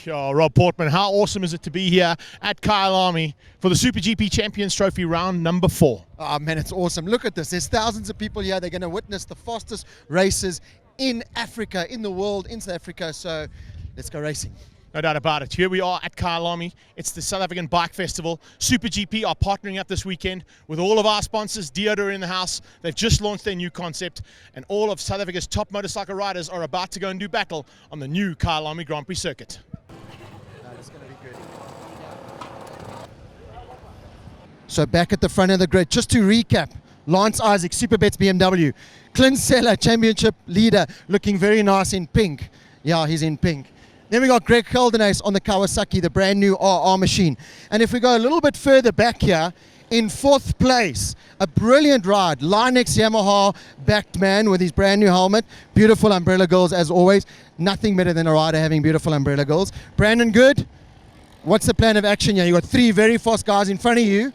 Sure, Rob Portman, how awesome is it to be here at Kyalami for the SuperGP Champions Trophy round number 4? Oh man, it's awesome. Look at this. There's thousands of people here. They're going to witness the fastest races in Africa, in the world, in South Africa. So let's go racing. No doubt about it. Here we are at Kyalami. It's the South African Bike Festival. SuperGP are partnering up this weekend with all of our sponsors. Deodor are in the house. They've just launched their new concept, and all of South Africa's top motorcycle riders are about to go and do battle on the new Kyalami Grand Prix circuit. That's going to be good. So back at the front of the grid, just to recap, Lance Isaac, Superbets BMW, Clint Seller, Championship leader, looking very nice in pink. Yeah, he's in pink. Then we got Greg Keldenace on the Kawasaki, the brand new RR machine. And if we go a little bit further back here, in 4th place, a brilliant ride, Linex Yamaha backed man with his brand new helmet. Beautiful umbrella girls as always. Nothing better than a rider having beautiful umbrella girls. Brandon Good, what's the plan of action here? You got 3 very fast guys in front of you,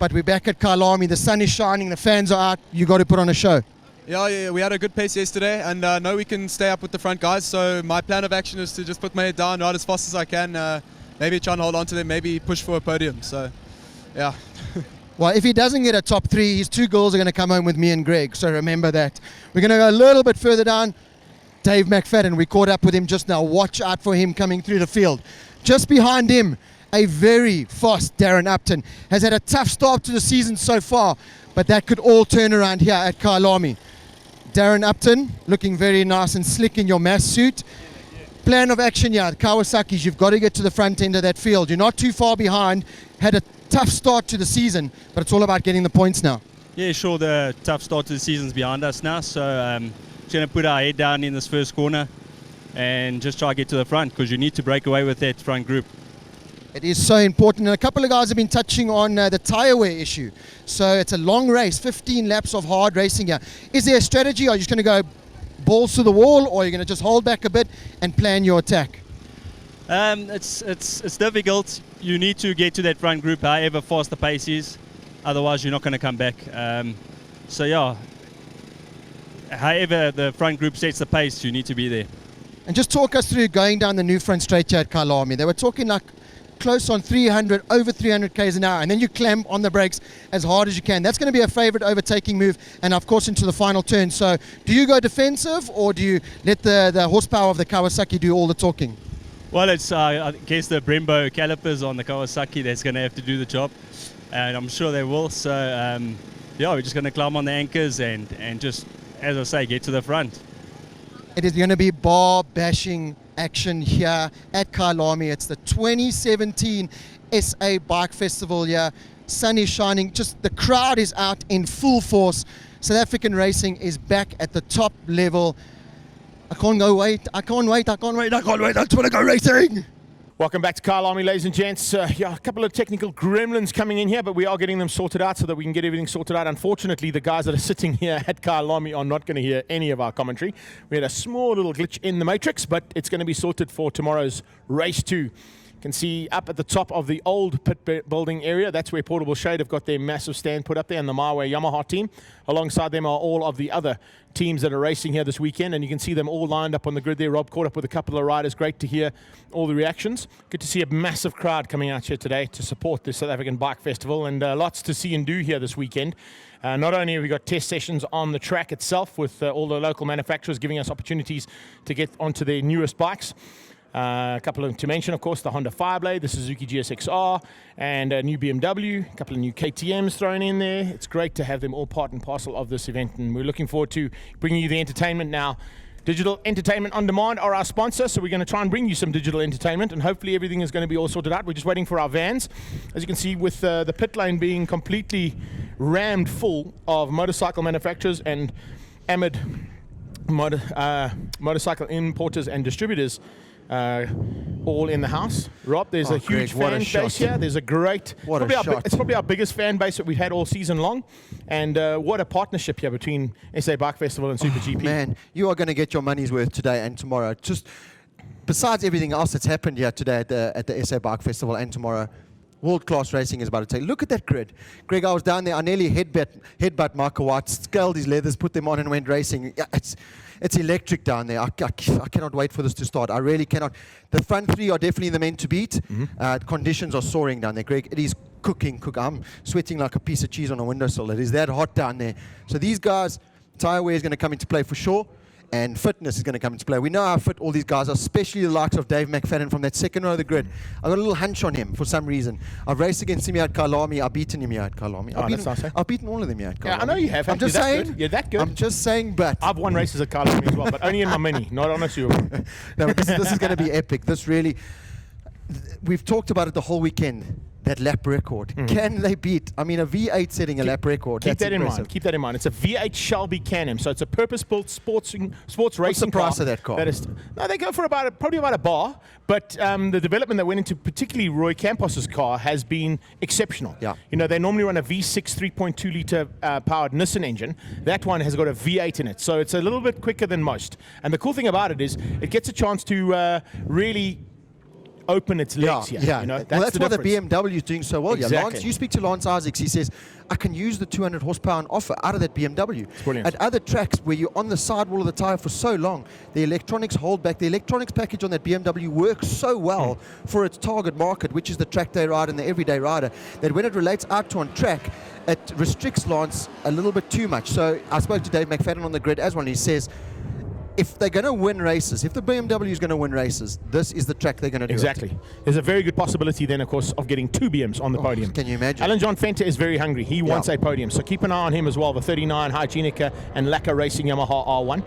but we're back at Kyalami. The sun is shining, the fans are out. You got to put on a show. Yeah, we had a good pace yesterday, and know we can stay up with the front guys. So my plan of action is to just put my head down, ride as fast as I can, maybe try and hold on to them, maybe push for a podium. So, yeah. Well, if he doesn't get a top 3, his 2 girls are going to come home with me and Greg. So remember that. We're going to go a little bit further down. Dave McFadden, we caught up with him just now. Watch out for him coming through the field. Just behind him, a very fast Darren Upton. Has had a tough start to the season so far, but that could all turn around here at Kyalami. Darren Upton, looking very nice and slick in your mass suit. Plan of action here, Kawasaki's, you've got to get to the front end of that field. You're not too far behind. Had a tough start to the season, but it's all about getting the points now. Yeah, sure, the tough start to the season's behind us now, so just going to put our head down in this first corner and just try to get to the front, because you need to break away with that front group. It is so important, and a couple of guys have been touching on the tyre wear issue. So it's a long race, 15 laps of hard racing here. Is there a strategy? Are you just going to go balls to the wall, or are you going to just hold back a bit and plan your attack? It's difficult. You need to get to that front group however fast the pace is, otherwise you're not going to come back. So yeah, however the front group sets the pace, you need to be there. And just talk us through going down the new front straight here at Kyalami. They were talking like close on 300, over 300 k's an hour, and then you clamp on the brakes as hard as you can. That's going to be a favorite overtaking move, and of course into the final turn. So do you go defensive, or do you let the horsepower of the Kawasaki do all the talking? Well, it's I guess the Brembo calipers on the Kawasaki that's going to have to do the job, and I'm sure they will. So yeah, we're just going to climb on the anchors and just, as I say, get to the front. It is going to be bar bashing action here at Kyalami. It's the 2017 SA Bike Festival here. Sun is shining, just the crowd is out in full force. South African racing is back at the top level. I can't wait. I just want to go racing. Welcome back to Kyalami, ladies and gents. Yeah, a couple of technical gremlins coming in here, but we are getting them sorted out so that we can get everything sorted out. Unfortunately, the guys that are sitting here at Kyalami are not going to hear any of our commentary. We had a small little glitch in the matrix, but it's going to be sorted for tomorrow's race 2. You can see up at the top of the old pit building area, that's where Portable Shade have got their massive stand put up there, and the Marway Yamaha team. Alongside them are all of the other teams that are racing here this weekend, and you can see them all lined up on the grid there. Rob caught up with a couple of riders. Great to hear all the reactions. Good to see a massive crowd coming out here today to support the South African Bike Festival, and lots to see and do here this weekend. Not only have we got test sessions on the track itself with all the local manufacturers giving us opportunities to get onto their newest bikes. A couple of to mention, of course, the Honda Fireblade, the Suzuki GSX-R, and a new BMW, a couple of new KTMs thrown in there. It's great to have them all part and parcel of this event, and we're looking forward to bringing you the entertainment now. Digital Entertainment On Demand are our sponsor, so we're going to try and bring you some digital entertainment, and hopefully everything is going to be all sorted out. We're just waiting for our vans. As you can see, with the pit lane being completely rammed full of motorcycle manufacturers and Amid motorcycle importers and distributors, all in the house. Rob, there's a huge fan base here. There's a great, it's probably our biggest fan base that we've had all season long. And what a partnership here between SA Bike Festival and SuperGP. Man, you are going to get your money's worth today and tomorrow. Just besides everything else that's happened here today at the SA Bike Festival and tomorrow, world-class racing is about to take. Look at that grid. Greg, I was down there. I nearly headbutt Michael White, scaled his leathers, put them on and went racing. Yeah, it's electric down there. I cannot wait for this to start. I really cannot. The front three are definitely the men to beat. Conditions are soaring down there, Greg. It is cooking. I'm sweating like a piece of cheese on a windowsill. It is that hot down there. So these guys, tyre wear is going to come into play for sure. And fitness is going to come into play. We know how fit all these guys are, especially the likes of Dave McFadden from that second row of the grid. I got a little hunch on him for some reason. I've raced against him here at Kyalami. I've beaten him here at Kyalami. I've beaten all of them here at Kyalami. Yeah, I know you have. I'm just saying. You're that good. I'm just saying, but I've won races at Kyalami as well, but only in my mini, not on a super. No, but this is going to be epic. This really, we've talked about it the whole weekend. That lap record. Can they beat? I mean, a V8 setting a lap record. Keep that in mind. Keep that in mind. It's a V8 Shelby Can-Am, so it's a purpose-built sports racing car. What's the price of that car? No, they go for probably about a bar, but the development that went into particularly Roy Campos's car has been exceptional. Yeah. You know, they normally run a V6 3.2 litre powered Nissan engine. That one has got a V8 in it, so it's a little bit quicker than most. And the cool thing about it is it gets a chance to really open its legs here. Yeah. You know, that's why the BMW is doing so well. Exactly. Yeah, Lance, you speak to Lance Isaacs, he says, I can use the 200 horsepower on offer out of that BMW. Brilliant. At other tracks where you're on the sidewall of the tyre for so long, the electronics hold back. The electronics package on that BMW works so well for its target market, which is the track day rider and the everyday rider, that when it relates out to on track, it restricts Lance a little bit too much. So I spoke to Dave McFadden on the grid as well, and he says, if they're going to win races, if the BMW is going to win races, this is the track they're going to do. Exactly. There's a very good possibility then, of course, of getting 2 BMs on the podium. Can you imagine? Alan John Fenter is very hungry. He wants a podium. So keep an eye on him as well, the 39 Hygienica and Lacquer Racing Yamaha R1.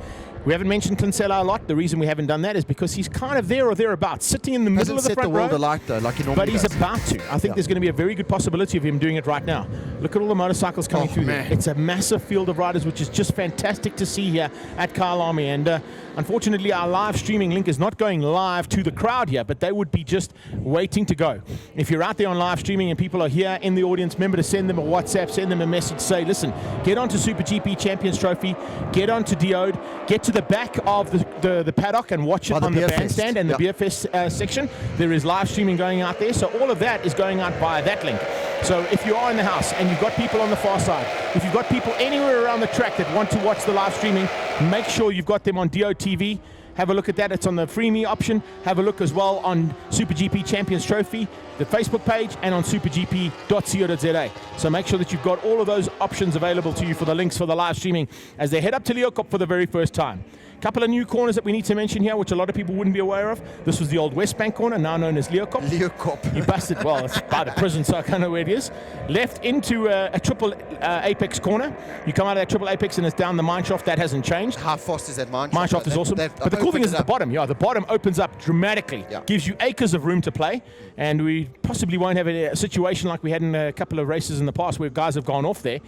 We haven't mentioned Kinsella a lot. The reason we haven't done that is because he's kind of there or thereabouts, sitting in the middle of the front row. Hasn't set the world alight, though, like he normally But he's does. about to. I think there's going to be a very good possibility of him doing it right now. Look at all the motorcycles coming through there. It's a massive field of riders, which is just fantastic to see here at Kyalami. And unfortunately, our live streaming link is not going live to the crowd here, but they would be just waiting to go. If you're out there on live streaming and people are here in the audience, remember to send them a WhatsApp, send them a message, say, listen, get onto SuperGP Champions Trophy, get onto Diode, get to the back of the paddock and watch it on the bandstand and the Beer Fest section. There is live streaming going out there, so all of that is going out via that link. So if you are in the house and you've got people on the far side, if you've got people anywhere around the track that want to watch the live streaming, make sure you've got them on Diode TV. Have a look at that. It's on the FreeMe option. Have a look as well on SuperGP Champions Trophy, the Facebook page, and on supergp.co.za. So make sure that you've got all of those options available to you for the links for the live streaming as they head up to Leeuwkop for the very first time. Couple of new corners that we need to mention here, which a lot of people wouldn't be aware of. This was the old West Bank corner, now known as Leeuwkop. Leeuwkop. You busted, well, it's by the prison, so I can't know where it is. Left into a triple apex corner. You come out of that triple apex and it's down the mine shaft. That hasn't changed. How fast is that mine shaft? Mine shaft is awesome. But the cool thing is at the bottom. Yeah, the bottom opens up dramatically. Yeah. Gives you acres of room to play. And we possibly won't have a situation like we had in a couple of races in the past where guys have gone off there.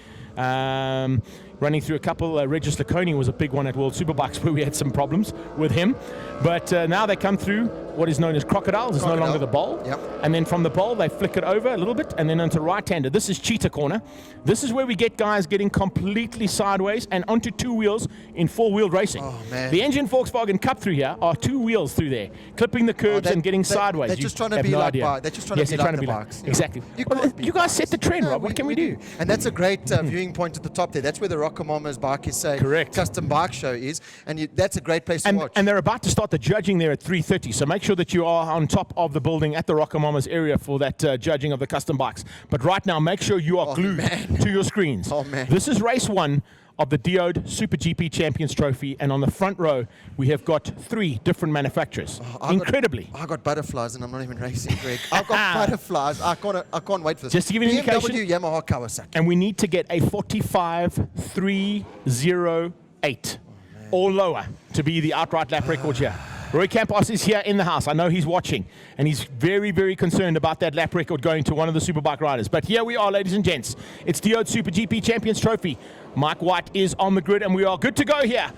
Running through a couple, Regis Laconi was a big one at World Superbikes where we had some problems with him. But now they come through what is known as crocodiles. It's no longer the bowl. Yep. And then from the bowl, they flick it over a little bit and then onto right-hander. This is Cheetah Corner. This is where we get guys getting completely sideways and onto 2 wheels in 4-wheeled racing. Oh, man. The engine Volkswagen Cup through here are 2 wheels through there, clipping the curbs and getting sideways. They're just trying to be like they're just trying to be like the bikes. Exactly. You guys set the trend, Rob. What can we do? And that's a great viewing point at the top there. That's where the Rockamama's bike is saying Correct. custom bike show is, and that's a great place to watch. And they're about to start the judging there at 3:30, so make sure that you are on top of the building at the Rockamama's area for that judging of the custom bikes. But right now, make sure you are glued to your screens. Oh, man. This is race 1 of the Diode SuperGP Champions Trophy, and on the front row, we have got 3 different manufacturers. Incredibly. I got butterflies, and I'm not even racing, Greg. I've got butterflies. I can't wait for this. Just to give you an indication. BMW, Yamaha, Kawasaki. And we need to get a 45.308 or lower to be the outright lap record here. Roy Campos is here in the house. I know he's watching, and he's very, very concerned about that lap record going to one of the Superbike riders. But here we are, ladies and gents. It's Diode SuperGP Champions Trophy. Mike White is on the grid, and we are good to go here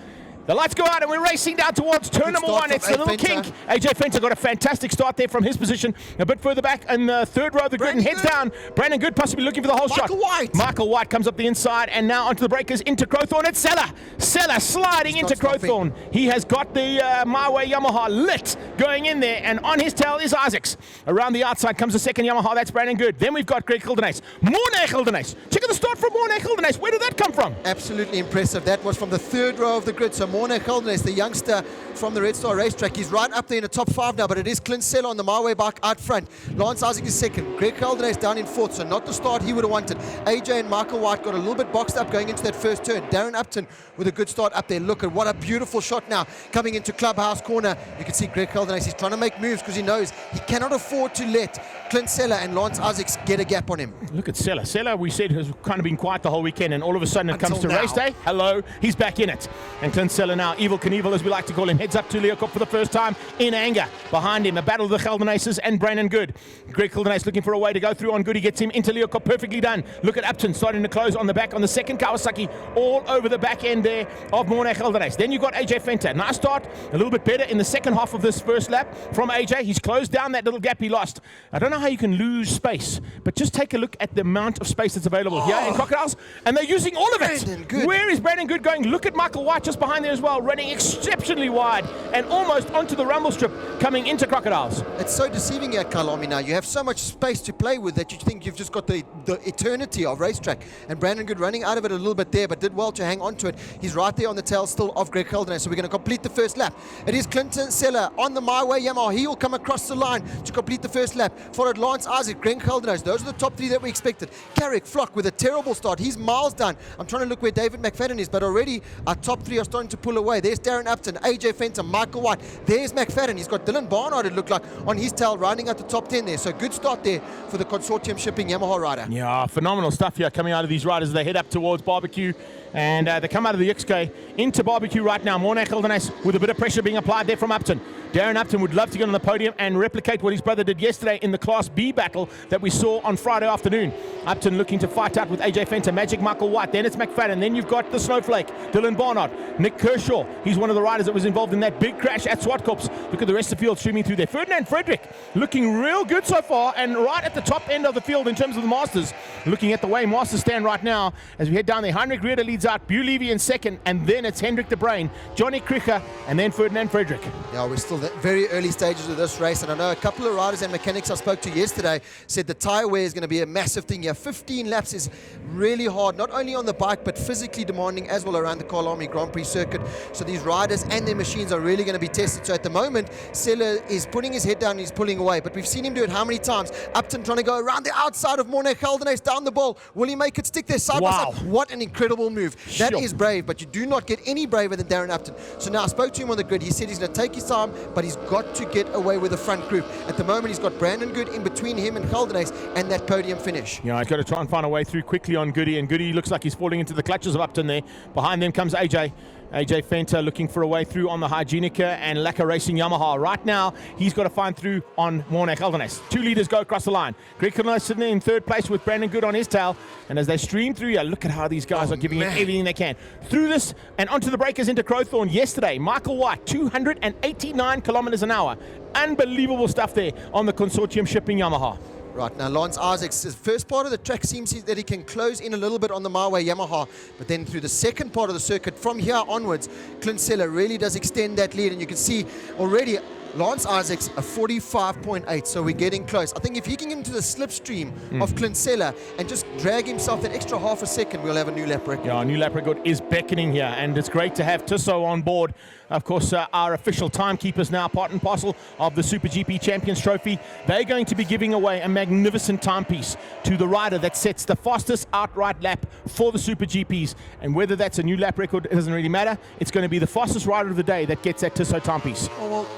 The lights go out and we're racing down towards turn number start one. from It's the little Fenter. kink. AJ Fenter got a fantastic start there from his position. A bit further back in the third row of the grid and heads down. Brandon Good possibly looking for the whole shot. Michael White comes up the inside and now onto the breakers into Crowthorne. It's Seller. Seller sliding into Crowthorne. He has got the My Way Yamaha lit going in there, and on his tail is Isaacs. Around the outside comes the second Yamaha. That's Brandon Good. Then we've got Greg Gildenhuys. Morne Gildenhuys. Check out the start from Morne Gildenhuys. Where did that come from? Absolutely impressive. That was from the third row of the grid. So Morne Gildenhuys, the youngster from the Red Star Racetrack, he's right up there in the top 5 now, but it is Clint Seller on the My Way bike out front. Lance Isaac is second. Greg Gildenhuys down in fourth, so not the start he would have wanted. AJ and Michael White got a little bit boxed up going into that first turn. Darren Upton with a good start up there. Look at what a beautiful shot now coming into Clubhouse Corner. You can see Greg Gildenhuys, he's trying to make moves because he knows he cannot afford to let Clint Seller and Lance Isaacs get a gap on him. Look at Seller. Seller, we said, has kind of been quiet the whole weekend, and all of a sudden it comes to Until race now. day. Hello, he's back in it. And Clint Seller now, Evil Knievel as we like to call him, heads up to Leopold for the first time in anger. Behind him, a battle of the Geldenhuises and Brandon Good. Greg Gildenhuys looking for a way to go through on Good. He gets him into Leopold, perfectly done. Look at Upton starting to close on the back on the second Kawasaki, all over the back end there of Morne Gildenhuys. Then you've got AJ Fenter. Nice start, a little bit better in the second half of this first lap from AJ. He's closed down that little gap he lost. I don't know how you can lose space, but just take a look at the amount of space that's available here in Crocodiles, and they're using all of it. Brandon Good. Where is Brandon Good going? Look at Michael White just behind there as well, running exceptionally wide and almost onto the rumble strip coming into Crocodiles. It's so deceiving here at Kyalami now. You have so much space to play with that you think you've just got the eternity of racetrack. And Brandon Good running out of it a little bit there, but did well to hang on to it. He's right there on the tail still of Greg Gildenhuys. So we're going to complete the first lap. It is Clinton Seller on the My Way Yamaha. He will come across the line to complete the first lap. Followed Lance Isaac, Greg Gildenhuys. Those are the top 3 that we expected. Carrick Flock with a terrible start. He's miles down. I'm trying to look where David McFadden is, but already our top 3 are starting to pull away. There's Darren Upton, AJ Fenter, Michael White. There's McFadden. He's got Dylan Barnard, it looked like, on his tail, rounding out the top 10 there. So good start there for the Consortium Shipping Yamaha rider. Yeah, phenomenal stuff here coming out of these riders as they head up towards Barbecue. And they come out of the XK into Barbecue right now. Morne Gildenhuys with a bit of pressure being applied there from Upton. Darren Upton would love to get on the podium and replicate what his brother did yesterday in the Class B battle that we saw on Friday afternoon. Upton looking to fight out with AJ Fenter, Magic Michael White. Then it's McFadden. Then you've got the Snowflake, Dylan Barnard, Nick Kershaw. He's one of the riders that was involved in that big crash at Swartkops. Look at the rest of the field streaming through there. Ferdinand Frederick looking real good so far and right at the top end of the field in terms of the Masters. Looking at the way Masters stand right now as we head down there. Heinrich Rieder leads out, Bu Levy in second, and then it's Hendrik de Bruin, Johnny Kricher, and then Ferdinand Frederick. Yeah, we're still at very early stages of this race, and I know a couple of riders and mechanics I spoke to yesterday said the tyre wear is going to be a massive thing here. 15 laps is really hard, not only on the bike, but physically demanding as well around the Kyalami Grand Prix circuit. So these riders and their machines are really going to be tested. So at the moment, Seller is putting his head down and he's pulling away, but we've seen him do it how many times? Upton trying to go around the outside of Morne Gildenhuys down the ball. Will he make it stick there side by side? What an incredible move. That is brave, but you do not get any braver than Darren Upton. So now I spoke to him on the grid. He said he's going to take his time, but he's got to get away with the front group. At the moment, he's got Brandon Good in between him and Gildenhuys and that podium finish. Yeah, he's got to try and find a way through quickly on Goody, and Goody looks like he's falling into the clutches of Upton there. Behind them comes AJ. AJ Fenter looking for a way through on the Hygienica and Lacquer Racing Yamaha. Right now, he's got to find through on Morne Gildenhuys. 2 leaders go across the line. Greg Gildenhuys sitting in third place with Brandon Good on his tail. And as they stream through here, look at how these guys are giving it everything they can. Through this and onto the breakers into Crowthorne yesterday. Michael White, 289 kilometers an hour. Unbelievable stuff there on the Consortium Shipping Yamaha. Right, now Lance Isaacs, the first part of the track seems that he can close in a little bit on the My Way Yamaha, but then through the second part of the circuit, from here onwards, Clint Seller really does extend that lead, and you can see already Lance Isaacs a 45.8, so we're getting close. I think if he can get into the slipstream of Clint Seller and just drag himself that extra half a second, we'll have a new lap record. Yeah, a new lap record is beckoning here, and it's great to have Tissot on board. Of course, our official timekeepers now, part and parcel of the SuperGP Champions Trophy. They're going to be giving away a magnificent timepiece to the rider that sets the fastest outright lap for the SuperGPs. And whether that's a new lap record, it doesn't really matter. It's going to be the fastest rider of the day that gets that Tissot timepiece. Oh, well,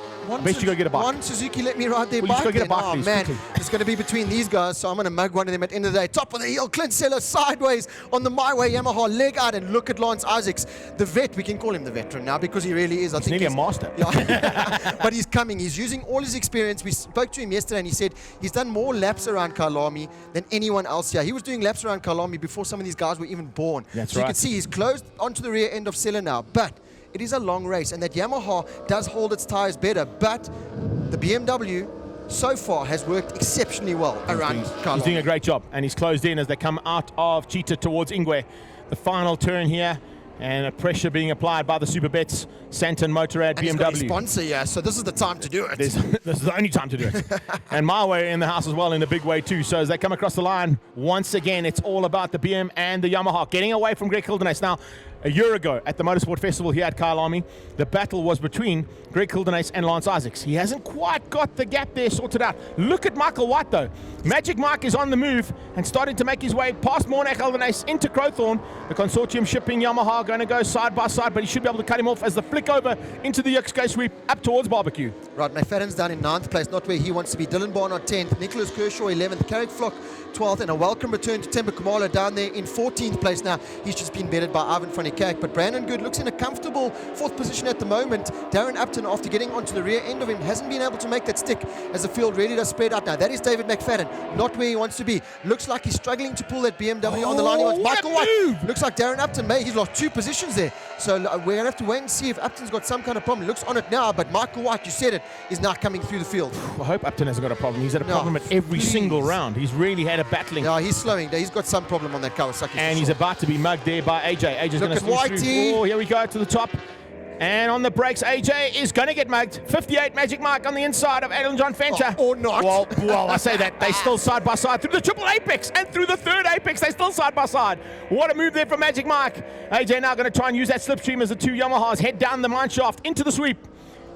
Best you go get a bike. One Suzuki let me ride their Well, you bike. just go get a bike, Oh please, man, quickly. it's going to be between these guys, so I'm going to mug one of them at the end of the day. Top of the hill, Clint Seller sideways on the My Way Yamaha, leg out, and look at Lance Isaacs, the vet. We can call him the veteran now because he really is. I think Nearly a master. Yeah. But he's coming. He's using all his experience. We spoke to him yesterday, and he said he's done more laps around Kyalami than anyone else here. He was doing laps around Kyalami before some of these guys were even born. That's so right. you can see he's closed onto the rear end of Seller now, but it is a long race, and that Yamaha does hold its tires better, but the BMW so far has worked exceptionally well around He's Kyalami. doing a great job, and he's closed in as they come out of Cheetah towards Ingwe. The final turn here, and a pressure being applied by the Superbets Santon Motorrad And he's got his BMW. sponsor, yeah, so this is the time to do it. This is the only time to do it. And my way in the house as well, in a big way too. So as they come across the line, once again, it's all about the BM and the Yamaha getting away from Greg Kildenace. Now, a year ago at the Motorsport Festival here at Kyalami, the battle was between Greg Kildenace and Lance Isaacs. He hasn't quite got the gap there sorted out. Look at Michael White though. Magic Mike is on the move and starting to make his way past Morne Kildenace into Crowthorne. The consortium shipping Yamaha going to go side by side, but he should be able to cut him off as the flick over into the Yuxco sweep up towards Barbecue. Right, McFadden's down in 9th place, not where he wants to be. Dylan Barnard 10th, Nicholas Kershaw 11th, Carrick Flock 12th, and a welcome return to Temba Kumalo down there in 14th place now. He's just been bettered by Ivan van der Kerk, but Brandon Good looks in a comfortable 4th position at the moment. Darren Upton, after getting onto the rear end of him, hasn't been able to make that stick as the field really does spread out now. That is David McFadden, not where he wants to be. Looks like he's struggling to pull that BMW on the line. He wants what a Michael White. move! Looks like Darren Upton, he's lost 2 positions there. So we're going to have to wait and see if Upton's got some kind of problem. Looks on it now, but Michael White, you said it, is now coming through the field. I hope Upton hasn't got a problem. He's had a No, problem at every please. single round. He's really had a battling. Yeah, he's slowing down. He's got some problem on that Kawasaki. And he's about to be mugged there by AJ. AJ's going to Look at through. Whitey. Oh, here we go to the top. And on the brakes, AJ is going to get mugged. 58 Magic Mark on the inside of Alan John Fancher. Or not. Well, I say that. They still side by side through the triple apex and through the third apex. They still side by side. What a move there from Magic Mark. AJ now going to try and use that slipstream as the two Yamahas head down the mine shaft into the sweep.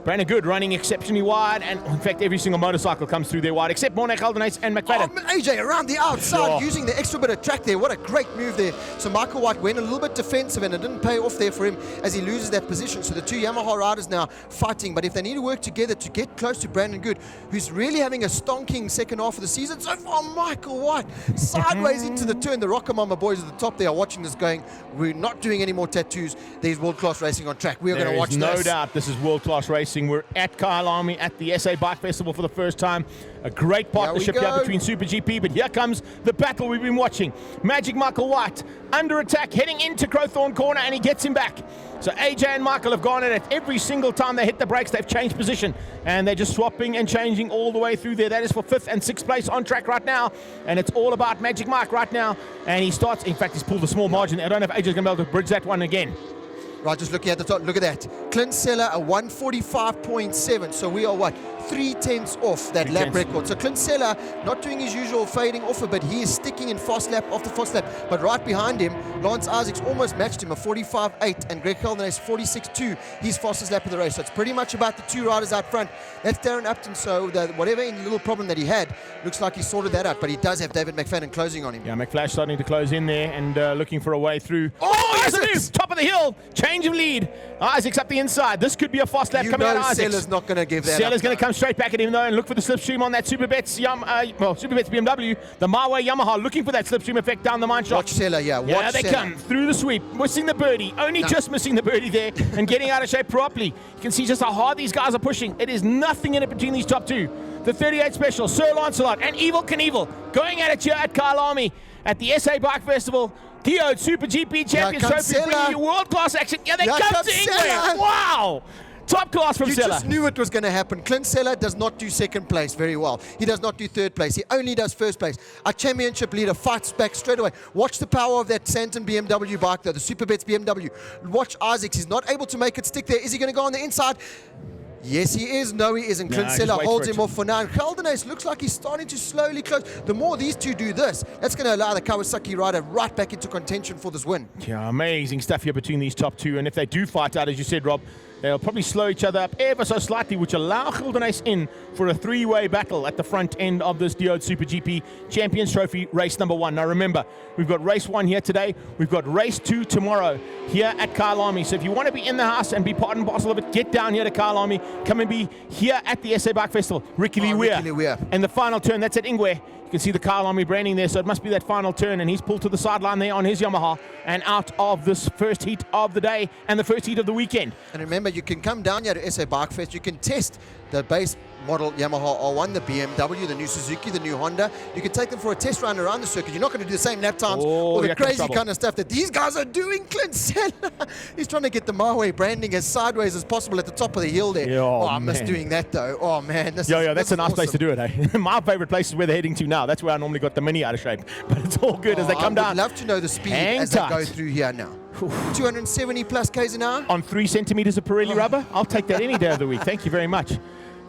Brandon Good running exceptionally wide, and in fact every single motorcycle comes through there wide except Morne Geldenace and McFadden. AJ around the outside, Sure. using the extra bit of track there. What a great move there. So Michael White went a little bit defensive, and it didn't pay off there for him as he loses that position. So the two Yamaha riders now fighting, but if they need to work together to get close to Brandon Good, who's really having a stonking second half of the season so far, Michael White sideways into the turn. The Rockamama boys at the top there are watching this going, we're not doing any more tattoos. There's world-class racing on track. We are going to watch no this. doubt this is world-class racing. We're at Kyalami at the SA Bike Festival for the first time. A great partnership here go. between SuperGP, but here comes the battle we've been watching. Magic Michael White under attack, heading into Crowthorne corner, and he gets him back. So AJ and Michael have gone at it. Every single time they hit the brakes, they've changed position, and they're just swapping and changing all the way through there. That is for 5th and 6th place on track right now, and it's all about Magic Mike right now. And he starts, in fact, he's pulled a small margin. I don't know if AJ's going to be able to bridge that one again. Right, just looking at the top, look at that. Clint Seller, a 145.7. So we are what? 3/10 off that lap 3/10. record. So Clint Seller not doing his usual fading offer, but he is sticking in fast lap after fast lap. But right behind him, Lance Isaacs almost matched him, a 45.8, and Greg Geldenace 46.2, his fastest lap of the race. So it's pretty much about the two riders out front. That's Darren Upton, so whatever little problem that he had, looks like he sorted that out, but he does have David McFadden closing on him. Yeah, McFlash starting to close in there and looking for a way through. Oh, yes it Isaacs! is! Top of the hill, change of lead. Isaacs up the inside. This could be a fast lap You coming out know of Isaacs. Seller's not going to give that Seller's up. going to come straight back at him though and look for the slipstream on that Superbets Superbets BMW. The My Way Yamaha looking for that slipstream effect down the mine shaft. Watch Seller, yeah. Yeah, Watch they Seller. come through the sweep, missing the birdie, only just missing the birdie there and getting out of shape properly. You can see just how hard these guys are pushing. It is nothing in it between these top two. The 38 Special, Sir Lancelot and Evil Knievel going at it here at Kyalami at the SA Bike Festival. Geode SuperGP Championship comes Trophy, bringing Sela. you world-class action. Yeah, they Here come comes to England. Sela. Wow! Top class from You Sela. just knew it was going to happen. Clint Seller does not do second place very well. He does not do third place. He only does first place. Our championship leader fights back straight away. Watch the power of that Santon BMW bike though, the Superbets BMW. Watch Isaacs. He's not able to make it stick there. Is he going to go on the inside? Yes, he is. No, he isn't. Clint Nah, Seller just wait holds for him it. off for now. And Geldenace looks like he's starting to slowly close. The more these two do this, that's going to allow the Kawasaki rider right back into contention for this win. Yeah, amazing stuff here between these top two. And if they do fight out, as you said, Rob, they'll probably slow each other up ever so slightly, which allow Geldenace in for a three-way battle at the front end of this Geode SuperGP Champions Trophy race number 1. Now remember, we've got race 1 here today. We've got race 2 tomorrow here at Kyalami. So if you want to be in the house and be part and parcel of it, get down here to Kyalami. Come and be here at the SA Bike Festival. Ricky Lee Weir. And the final turn, that's at Ingwe. You can see the Kyalami branding there, so it must be that final turn, and he's pulled to the sideline there on his Yamaha and out of this first heat of the day and the first heat of the weekend. And remember, remember, you can come down here to SA Bike Fest, you can test the base model Yamaha R1, the BMW, the new Suzuki, the new Honda. You can take them for a test run around the circuit. You're not going to do the same lap times or the crazy kind of stuff that these guys are doing. Clint Senna, he's trying to get the My Way branding as sideways as possible at the top of the hill there. I miss doing that though. Oh man, that's a nice place to do it, eh? My favorite place is where they're heading to now. That's where I normally got the Mini out of shape. But it's all good as they come down. I'd love to know the speed as they go through here now. 270 plus k's an hour on 3 centimeters of Pirelli rubber. I'll take that any day of the week. Thank you very much.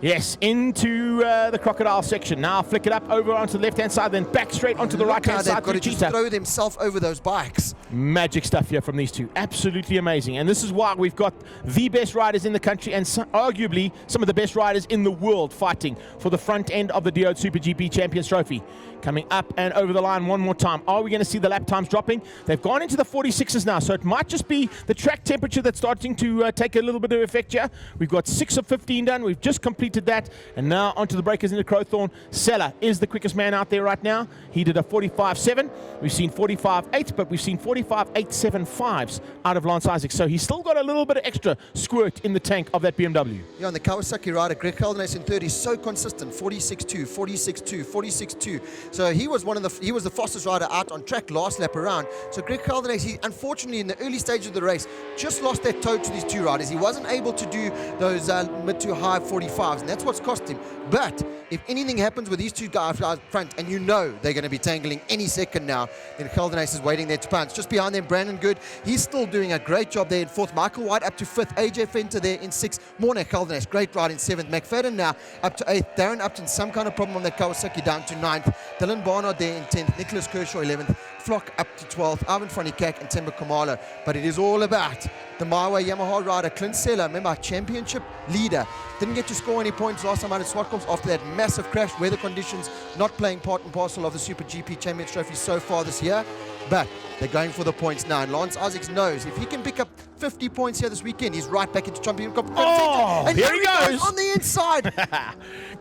Yes, into the crocodile section. Now flick it up over onto the left-hand side, then back straight onto the right-hand side. They've got to just throw themselves over those bikes. Magic stuff here from these two. Absolutely amazing. And this is why we've got the best riders in the country and arguably some of the best riders in the world fighting for the front end of the Diode SuperGP Champions Trophy. Coming up and over the line one more time. Are we going to see the lap times dropping? They've gone into the 46s now, so it might just be the track temperature that's starting to take a little bit of effect here. We've got 6 of 15 done. We've just completed that, and now onto the breakers into Crowthorne. Sella is the quickest man out there right now. He did a 45.7. We've seen 45.8, but we've seen 45.875s out of Lance Isaacs, so he's still got a little bit of extra squirt in the tank of that BMW. Yeah, and the Kawasaki rider, Greg Keldernace in third, is so consistent. 46.2, 46.2, 46.2. So he was the fastest rider out on track last lap around. So Greg Keldernace, he unfortunately in the early stage of the race just lost that toe to these two riders. He wasn't able to do those mid to high 45s, and that's what's cost him. But if anything happens with these two guys out front, and you know they're going to be tangling any second now, then Keldernace is waiting there to punch. Just behind them, Brandon Good, he's still doing a great job there in fourth. Michael White up to fifth. AJ Fenter there in sixth. Morna Keldernace, great ride in seventh. McFadden now up to eighth. Darren Upton, some kind of problem on that Kawasaki, down to ninth. Dylan Barnard there in 10th. Nicholas Kershaw 11th. Flock up to 12th. Ivan Franikak and Timber Kamalo. But it is all about the My Way Yamaha rider, Clint Sella, remember, our championship leader. Didn't get to score any points last time out at Swartkoms after that massive crash. Weather conditions not playing part and parcel of the Super GP Championship Trophy so far this year. But they're going for the points now. And Lance Isaacs knows if he can pick up 50 points here this weekend, he's right back into champion competition. Oh, and here he goes on the inside.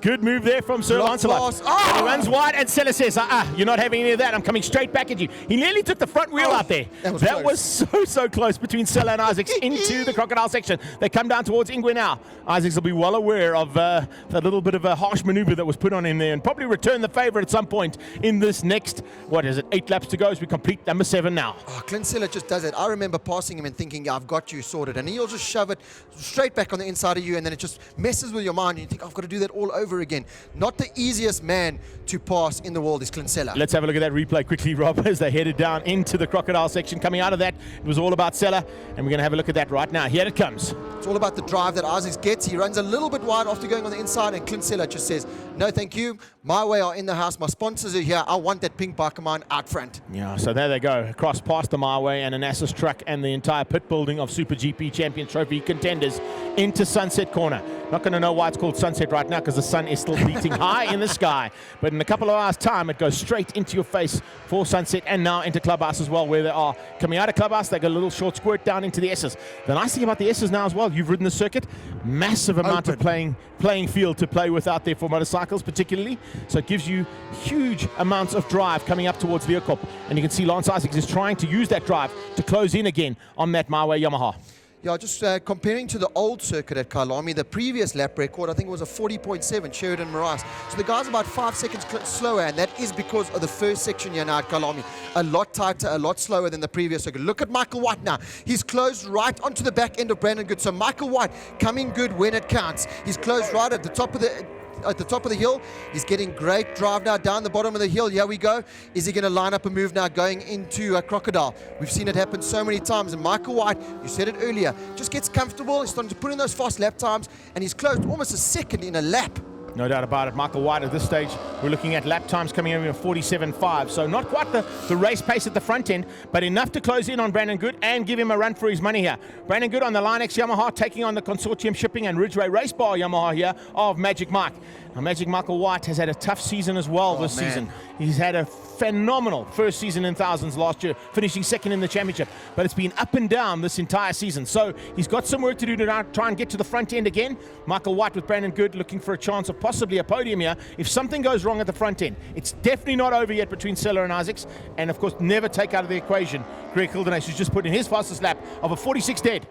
Good move there from Sir Lancelot. Oh. He runs wide, and Sella says, you're not having any of that. I'm coming straight back at you. He nearly took the front wheel out there. That was so close between Sella and Isaacs into the crocodile section. They come down towards Ingwe now. Isaacs will be well aware of that little bit of a harsh maneuver that was put on him there, and probably return the favor at some point in this next, 8 laps to go as we complete number 7 now. Oh, Clint Sella just does it. I remember passing him and thinking, yeah, I've got you sorted. And he'll just shove it straight back on the inside of you, and then it just messes with your mind. And you think, I've got to do that all over again. Not the easiest man to pass in the world is Clint Sella. Let's have a look at that replay quickly, Rob, as they headed down into the crocodile section. Coming out of that, it was all about Sella, and we're going to have a look at that right now. Here it comes. It's all about the drive that Isaacs gets. He runs a little bit wide after going on the inside, and Clint Sella just says, no, thank you. My Way are in the house. My sponsors are here. I want that pink bike of mine out front. Yeah, so there they go. Across past the My Way and an Assus truck and the entire pit building of Super GP Champions Trophy contenders into Sunset Corner. Not going to know why it's called Sunset right now because the sun is still beating high in the sky. But in a couple of hours' time, it goes straight into your face for Sunset and now into Clubhouse as well, where they are coming out of Clubhouse. They got a little short squirt down into the S's. The nice thing about the S's now as well, you've ridden the circuit, massive amount of playing field to play with out there for motorcycles particularly. So it gives you huge amounts of drive coming up towards Leeuwkop. And you can see Lance Isaacs is trying to use that drive to close in again on that My Way Yamaha. Yeah, just comparing to the old circuit at Kyalami, the previous lap record, I think it was a 40.7, Sheridan Moraes. So the guy's about 5 seconds slower, and that is because of the first section here now at Kyalami. A lot tighter, a lot slower than the previous circuit. Look at Michael White now. He's closed right onto the back end of Brandon Good. So Michael White coming good when it counts. He's closed right at the top of the hill. He's getting great drive now down the bottom of the hill. Here we go. Is he going to line up a move now going into a crocodile? We've seen it happen so many times. And Michael White, you said it earlier, just gets comfortable. He's starting to put in those fast lap times, and he's closed almost a second in a lap. No doubt about it. Michael White at this stage, we're looking at lap times coming over in 47.5. So not quite the race pace at the front end, but enough to close in on Brandon Good and give him a run for his money here. Brandon Good on the Line X Yamaha, taking on the Consortium Shipping and Ridgeway Race Bar Yamaha here of Magic Mike. Now, Magic Michael White has had a tough season as well this season. He's had a phenomenal first season in thousands last year, finishing second in the championship. But it's been up and down this entire season. So he's got some work to do to now try and get to the front end again. Michael White with Brandon Good looking for a chance of possibly a podium here. If something goes wrong at the front end, it's definitely not over yet between Sella and Isaacs. And of course, never take out of the equation Greg Keldernace, who's just put in his fastest lap of a 46 dead.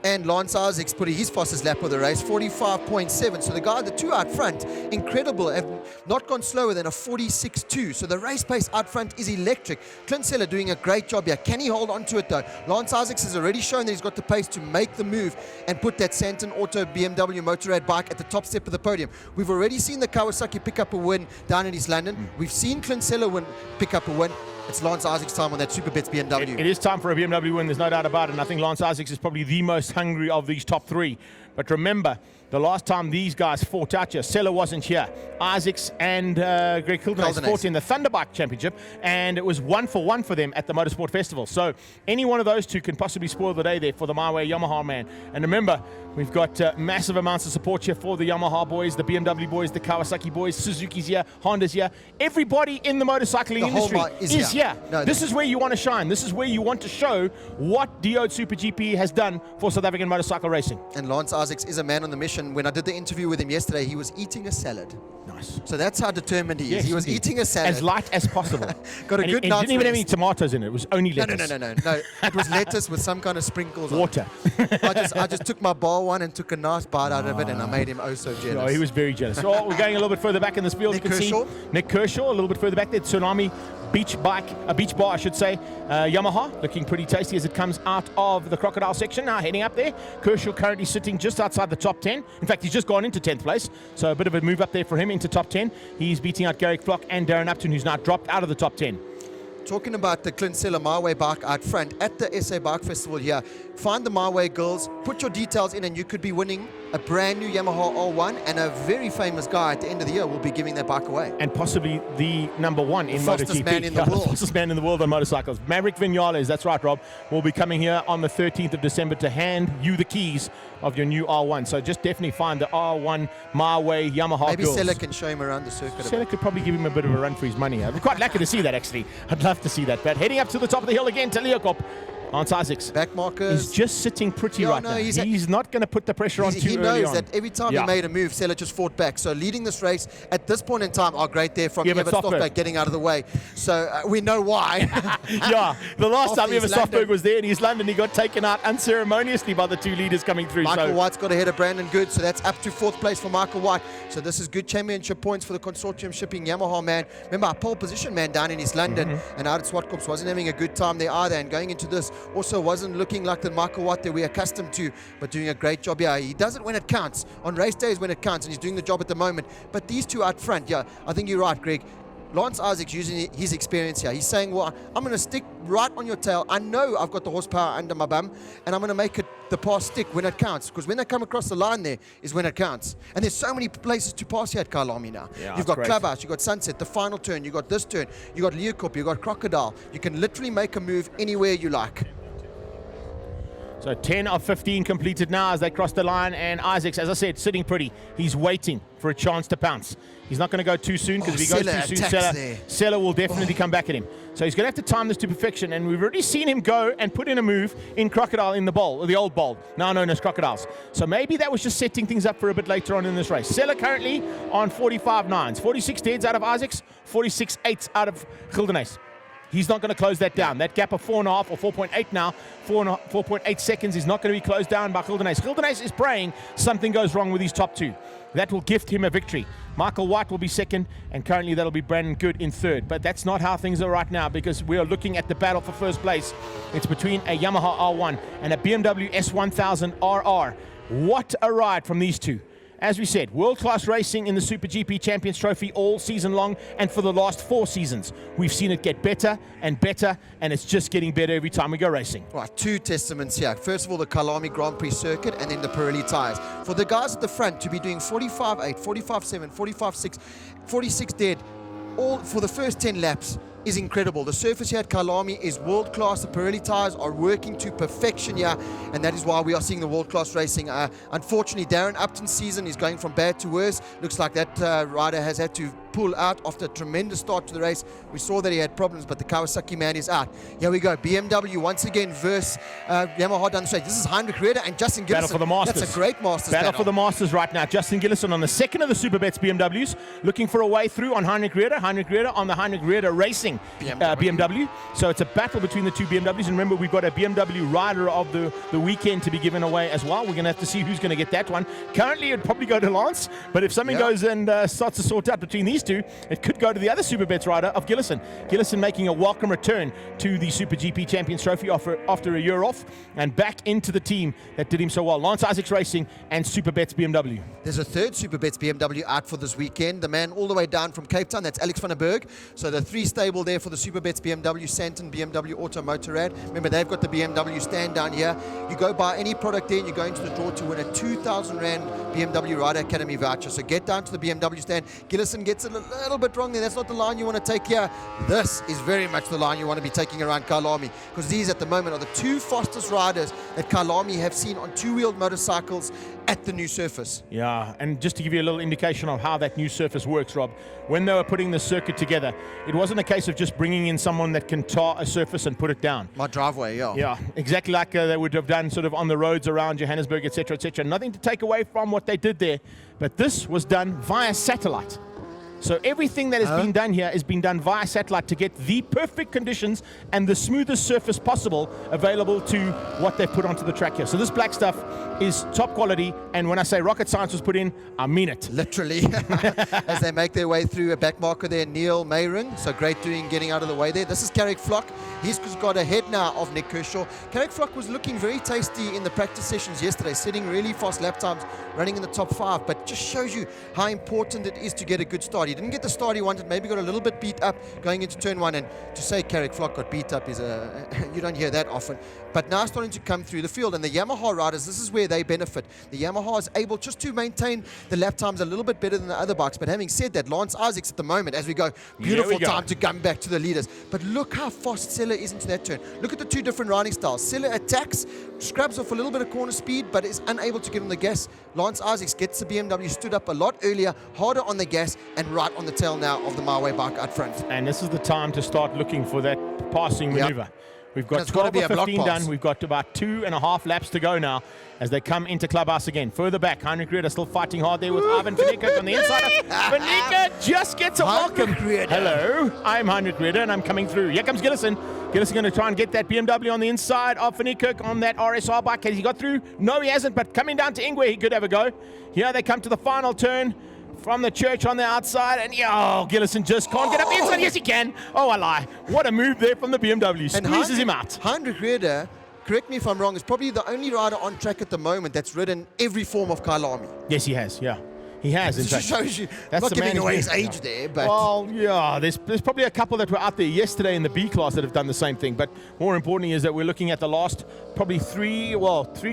And Lance Isaacs put his fastest lap of the race, 45.7. So the two out front, incredible, have not gone slower than a 46.2. So the race pace out front is electric. Clint Seller doing a great job here. Can he hold on to it though? Lance Isaacs has already shown that he's got the pace to make the move and put that Santon Auto BMW Motorrad bike at the top step of the podium. We've already seen the Kawasaki pick up a win down in East London. We've seen Clint Seller pick up a win. It's Lance Isaacs' time on that SuperBets BMW. It is time for a BMW win, there's no doubt about it. And I think Lance Isaacs is probably the most hungry of these top three. But remember, the last time these guys fought out here, Seller wasn't here. Isaacs and Greg Kildenase fought in the Thunderbike Championship, and it was 1-for-1 for them at the Motorsport Festival. So any one of those two can possibly spoil the day there for the My Way Yamaha man. And remember, we've got massive amounts of support here for the Yamaha boys, the BMW boys, the Kawasaki boys, Suzuki's here, Honda's here. Everybody in the motorcycling industry is here. No, this is where you want to shine. This is where you want to show what DO SuperGP has done for South African motorcycle racing. And Lance Isaacs is a man on the mission. When I did the interview with him yesterday, he was eating a salad. Nice. So that's how determined he is. Yes, he was eating a salad. As light as possible. Got a good He night's didn't even have any rest. tomatoes in it. It was only lettuce. No. It was lettuce with some kind of sprinkles Water. on it. I just took my bar one and took a nice bite out of it, and I made him oh so jealous. Oh, he was very jealous. So we're going a little bit further back in this field. Nick You can Kershaw. see Nick Kershaw a little bit further back there. Tsunami beach bar, I should say. Yamaha looking pretty tasty as it comes out of the crocodile section. Now heading up there. Kershaw currently sitting just outside the top 10. In fact, he's just gone into 10th place. So a bit of a move up there for him into top 10. He's beating out Garrick Flock and Darren Upton, who's now dropped out of the top 10. Talking about the Clint Seller My Way bike out front at the SA Bike Festival here, find the My Way girls, put your details in, and you could be winning a brand new Yamaha R1, and a very famous guy at the end of the year will be giving that bike away. And possibly the number one in fastest MotoGP. man in the world. The fastest man in the world on motorcycles. Maverick Vinales, that's right, Rob, will be coming here on the 13th of December to hand you the keys of your new R1. So just definitely find the R1 My Way Yamaha Maybe girls. Seller can show him around the circuit. Seller could probably give him a bit of a run for his money. I'm quite lucky to see that, actually. I'd love to see that. But heading up to the top of the hill again, Taliakop. Lance Isaacs Back markers. is just sitting pretty right now. He's not going to put the pressure on too He early knows on. that every time he made a move, Seller just fought back. So leading this race at this point in time, great there from Evert Stoffberg getting out of the way. So we know why. Yeah, the last time Evert London. Stoffberg was there in East London, he got taken out unceremoniously by the two leaders coming through. Michael White's got ahead of Brandon Good, so that's up to 4th place for Michael White. So this is good championship points for the consortium shipping Yamaha man. Remember, our pole position man down in East London and out at Swartkops wasn't having a good time there either, and going into this also wasn't looking like the Michael White that we're accustomed to, but doing a great job. Yeah, he does it when it counts. On race days when it counts, and he's doing the job at the moment. But these two out front, yeah, I think you're right, Greg. Lance Isaacs using his experience here. He's saying, well, I'm going to stick right on your tail. I know I've got the horsepower under my bum, and I'm going to make the pass stick when it counts. Because when they come across the line there is when it counts. And there's so many places to pass here at Kyalami now. Yeah, you've got great. Clubhouse, you've got Sunset, the final turn, you've got this turn, you've got Leeuwkop, you've got Crocodile. You can literally make a move anywhere you like. So 10 of 15 completed now as they cross the line, and Isaacs, as I said, sitting pretty. He's waiting for a chance to pounce. He's not going to go too soon, because if he goes too soon, Seller will definitely come back at him. So he's going to have to time this to perfection, and we've already seen him go and put in a move in Crocodile in the bowl, or the old bowl, now known as Crocodiles. So maybe that was just setting things up for a bit later on in this race. Seller currently on 45.9s, 46 deads out of Isaacs, 46.8s out of Kildenase. He's not going to close that down. That gap of 4.5 or 4.8 now, 4.8 seconds is not going to be closed down by Kildenase. Kildenase is praying something goes wrong with his top two. That will gift him a victory. Michael White will be second, and currently that'll be Brandon Good in third. But that's not how things are right now, because we are looking at the battle for first place. It's between a Yamaha R1 and a BMW S1000 RR. What a ride from these two. As we said, world-class racing in the SuperGP Champions Trophy all season long, and for the last 4 seasons. We've seen it get better and better, and it's just getting better every time we go racing. Right, 2 testaments here. First of all, the Kyalami Grand Prix circuit, and then the Pirelli tyres. For the guys at the front to be doing 45.8, 45.7, 45.6, 46 dead, all for the first 10 laps, is incredible. The surface here at Kyalami is world-class. The Pirelli tyres are working to perfection here, and that is why we are seeing the world-class racing. Unfortunately, Darren Upton's season is going from bad to worse. Looks like that rider has had to pull out after a tremendous start to the race. We saw that he had problems, but the Kawasaki man is out. Here we go. BMW once again versus Yamaha down the straight. This is Heinrich Rieder and Justin Gillison. Battle for the Masters. That's a great Masters Battle for the Masters right now. Justin Gillison on the second of the Superbets BMWs, looking for a way through on Heinrich Rieder. Heinrich Rieder on the Heinrich Rieder Racing BMW. So it's a battle between the two BMWs. And remember, we've got a BMW Rider of the weekend to be given away as well. We're going to have to see who's going to get that one. Currently, it'd probably go to Lance, but if something goes and starts to sort out between these two, it could go to the other Superbets rider of Gillison. Gillison making a welcome return to the SuperGP Champions Trophy after a year off and back into the team that did him so well. Lance Isaacs Racing and Superbets BMW. There's a third Superbets BMW out for this weekend. The man all the way down from Cape Town, that's Alex van der Berg. So the three stable there for the Superbets BMW, Santon, BMW Auto Motorrad. Remember, they've got the BMW stand down here. You go buy any product there and you go into the draw to win a 2,000 Rand BMW Rider Academy voucher. So get down to the BMW stand. Gillison gets it a little bit wrong there. That's not the line you want to take here. This is very much the line you want to be taking around Kyalami, because these at the moment are the two fastest riders that Kyalami have seen on two-wheeled motorcycles at the new surface. Yeah, and just to give you a little indication of how that new surface works, Rob, when they were putting the circuit together, it wasn't a case of just bringing in someone that can tar a surface and put it down. My driveway, yeah. Yeah, exactly like they would have done sort of on the roads around Johannesburg, etc., etc. Nothing to take away from what they did there, but this was done via satellite. So everything that has been done here is being done via satellite to get the perfect conditions and the smoothest surface possible available to what they've put onto the track here. So this black stuff is top quality, and when I say rocket science was put in, I mean it. Literally. As they make their way through a back marker there, Neil Mayring. So great doing getting out of the way there. This is Carrick Flock. He's got ahead now of Nick Kershaw. Carrick Flock was looking very tasty in the practice sessions yesterday, setting really fast lap times, running in the top 5, but just shows you how important it is to get a good start. He didn't get the start he wanted, maybe got a little bit beat up going into turn 1, and to say Carrick Flock got beat up is you don't hear that often. But now starting to come through the field, and the Yamaha riders, this is where they benefit. The Yamaha is able just to maintain the lap times a little bit better than the other bikes, but having said that, Lance Isaacs at the moment, as we go, beautiful time to come back to the leaders. But look how fast Sella is into that turn. Look at the two different riding styles. Sella attacks, scrubs off a little bit of corner speed, but is unable to get on the gas. Lance Isaacs gets the BMW, stood up a lot earlier, harder on the gas, and right on the tail now of the My Way bike out front. And this is the time to start looking for that passing maneuver. We've got 12 or 15 done. We've got about 2.5 laps to go now as they come into Clubhouse again. Further back, Heinrich Rieder still fighting hard there with Ivan Vanika on the inside. Vanika just gets a welcome. Hello, I'm Heinrich Rieder and I'm coming through. Here comes Gillison. Gillison going to try and get that BMW on the inside of Vanika on that RSR bike. Has he got through? No, he hasn't, but coming down to Ingwe, he could have a go. Here they come to the final turn from the church on the outside, and Gillison just can't get up the inside. Yes, he can. Oh, I lie. What a move there from the BMW. Squeezes him out. Heinrich Rieder, correct me if I'm wrong, is probably the only rider on track at the moment that's ridden every form of Kyalami. Yes, he has, yeah. He has, in fact. Shows you, that's not giving away his age there, but... Well, yeah, there's probably a couple that were out there yesterday in the B class that have done the same thing, but more importantly is that we're looking at the last probably three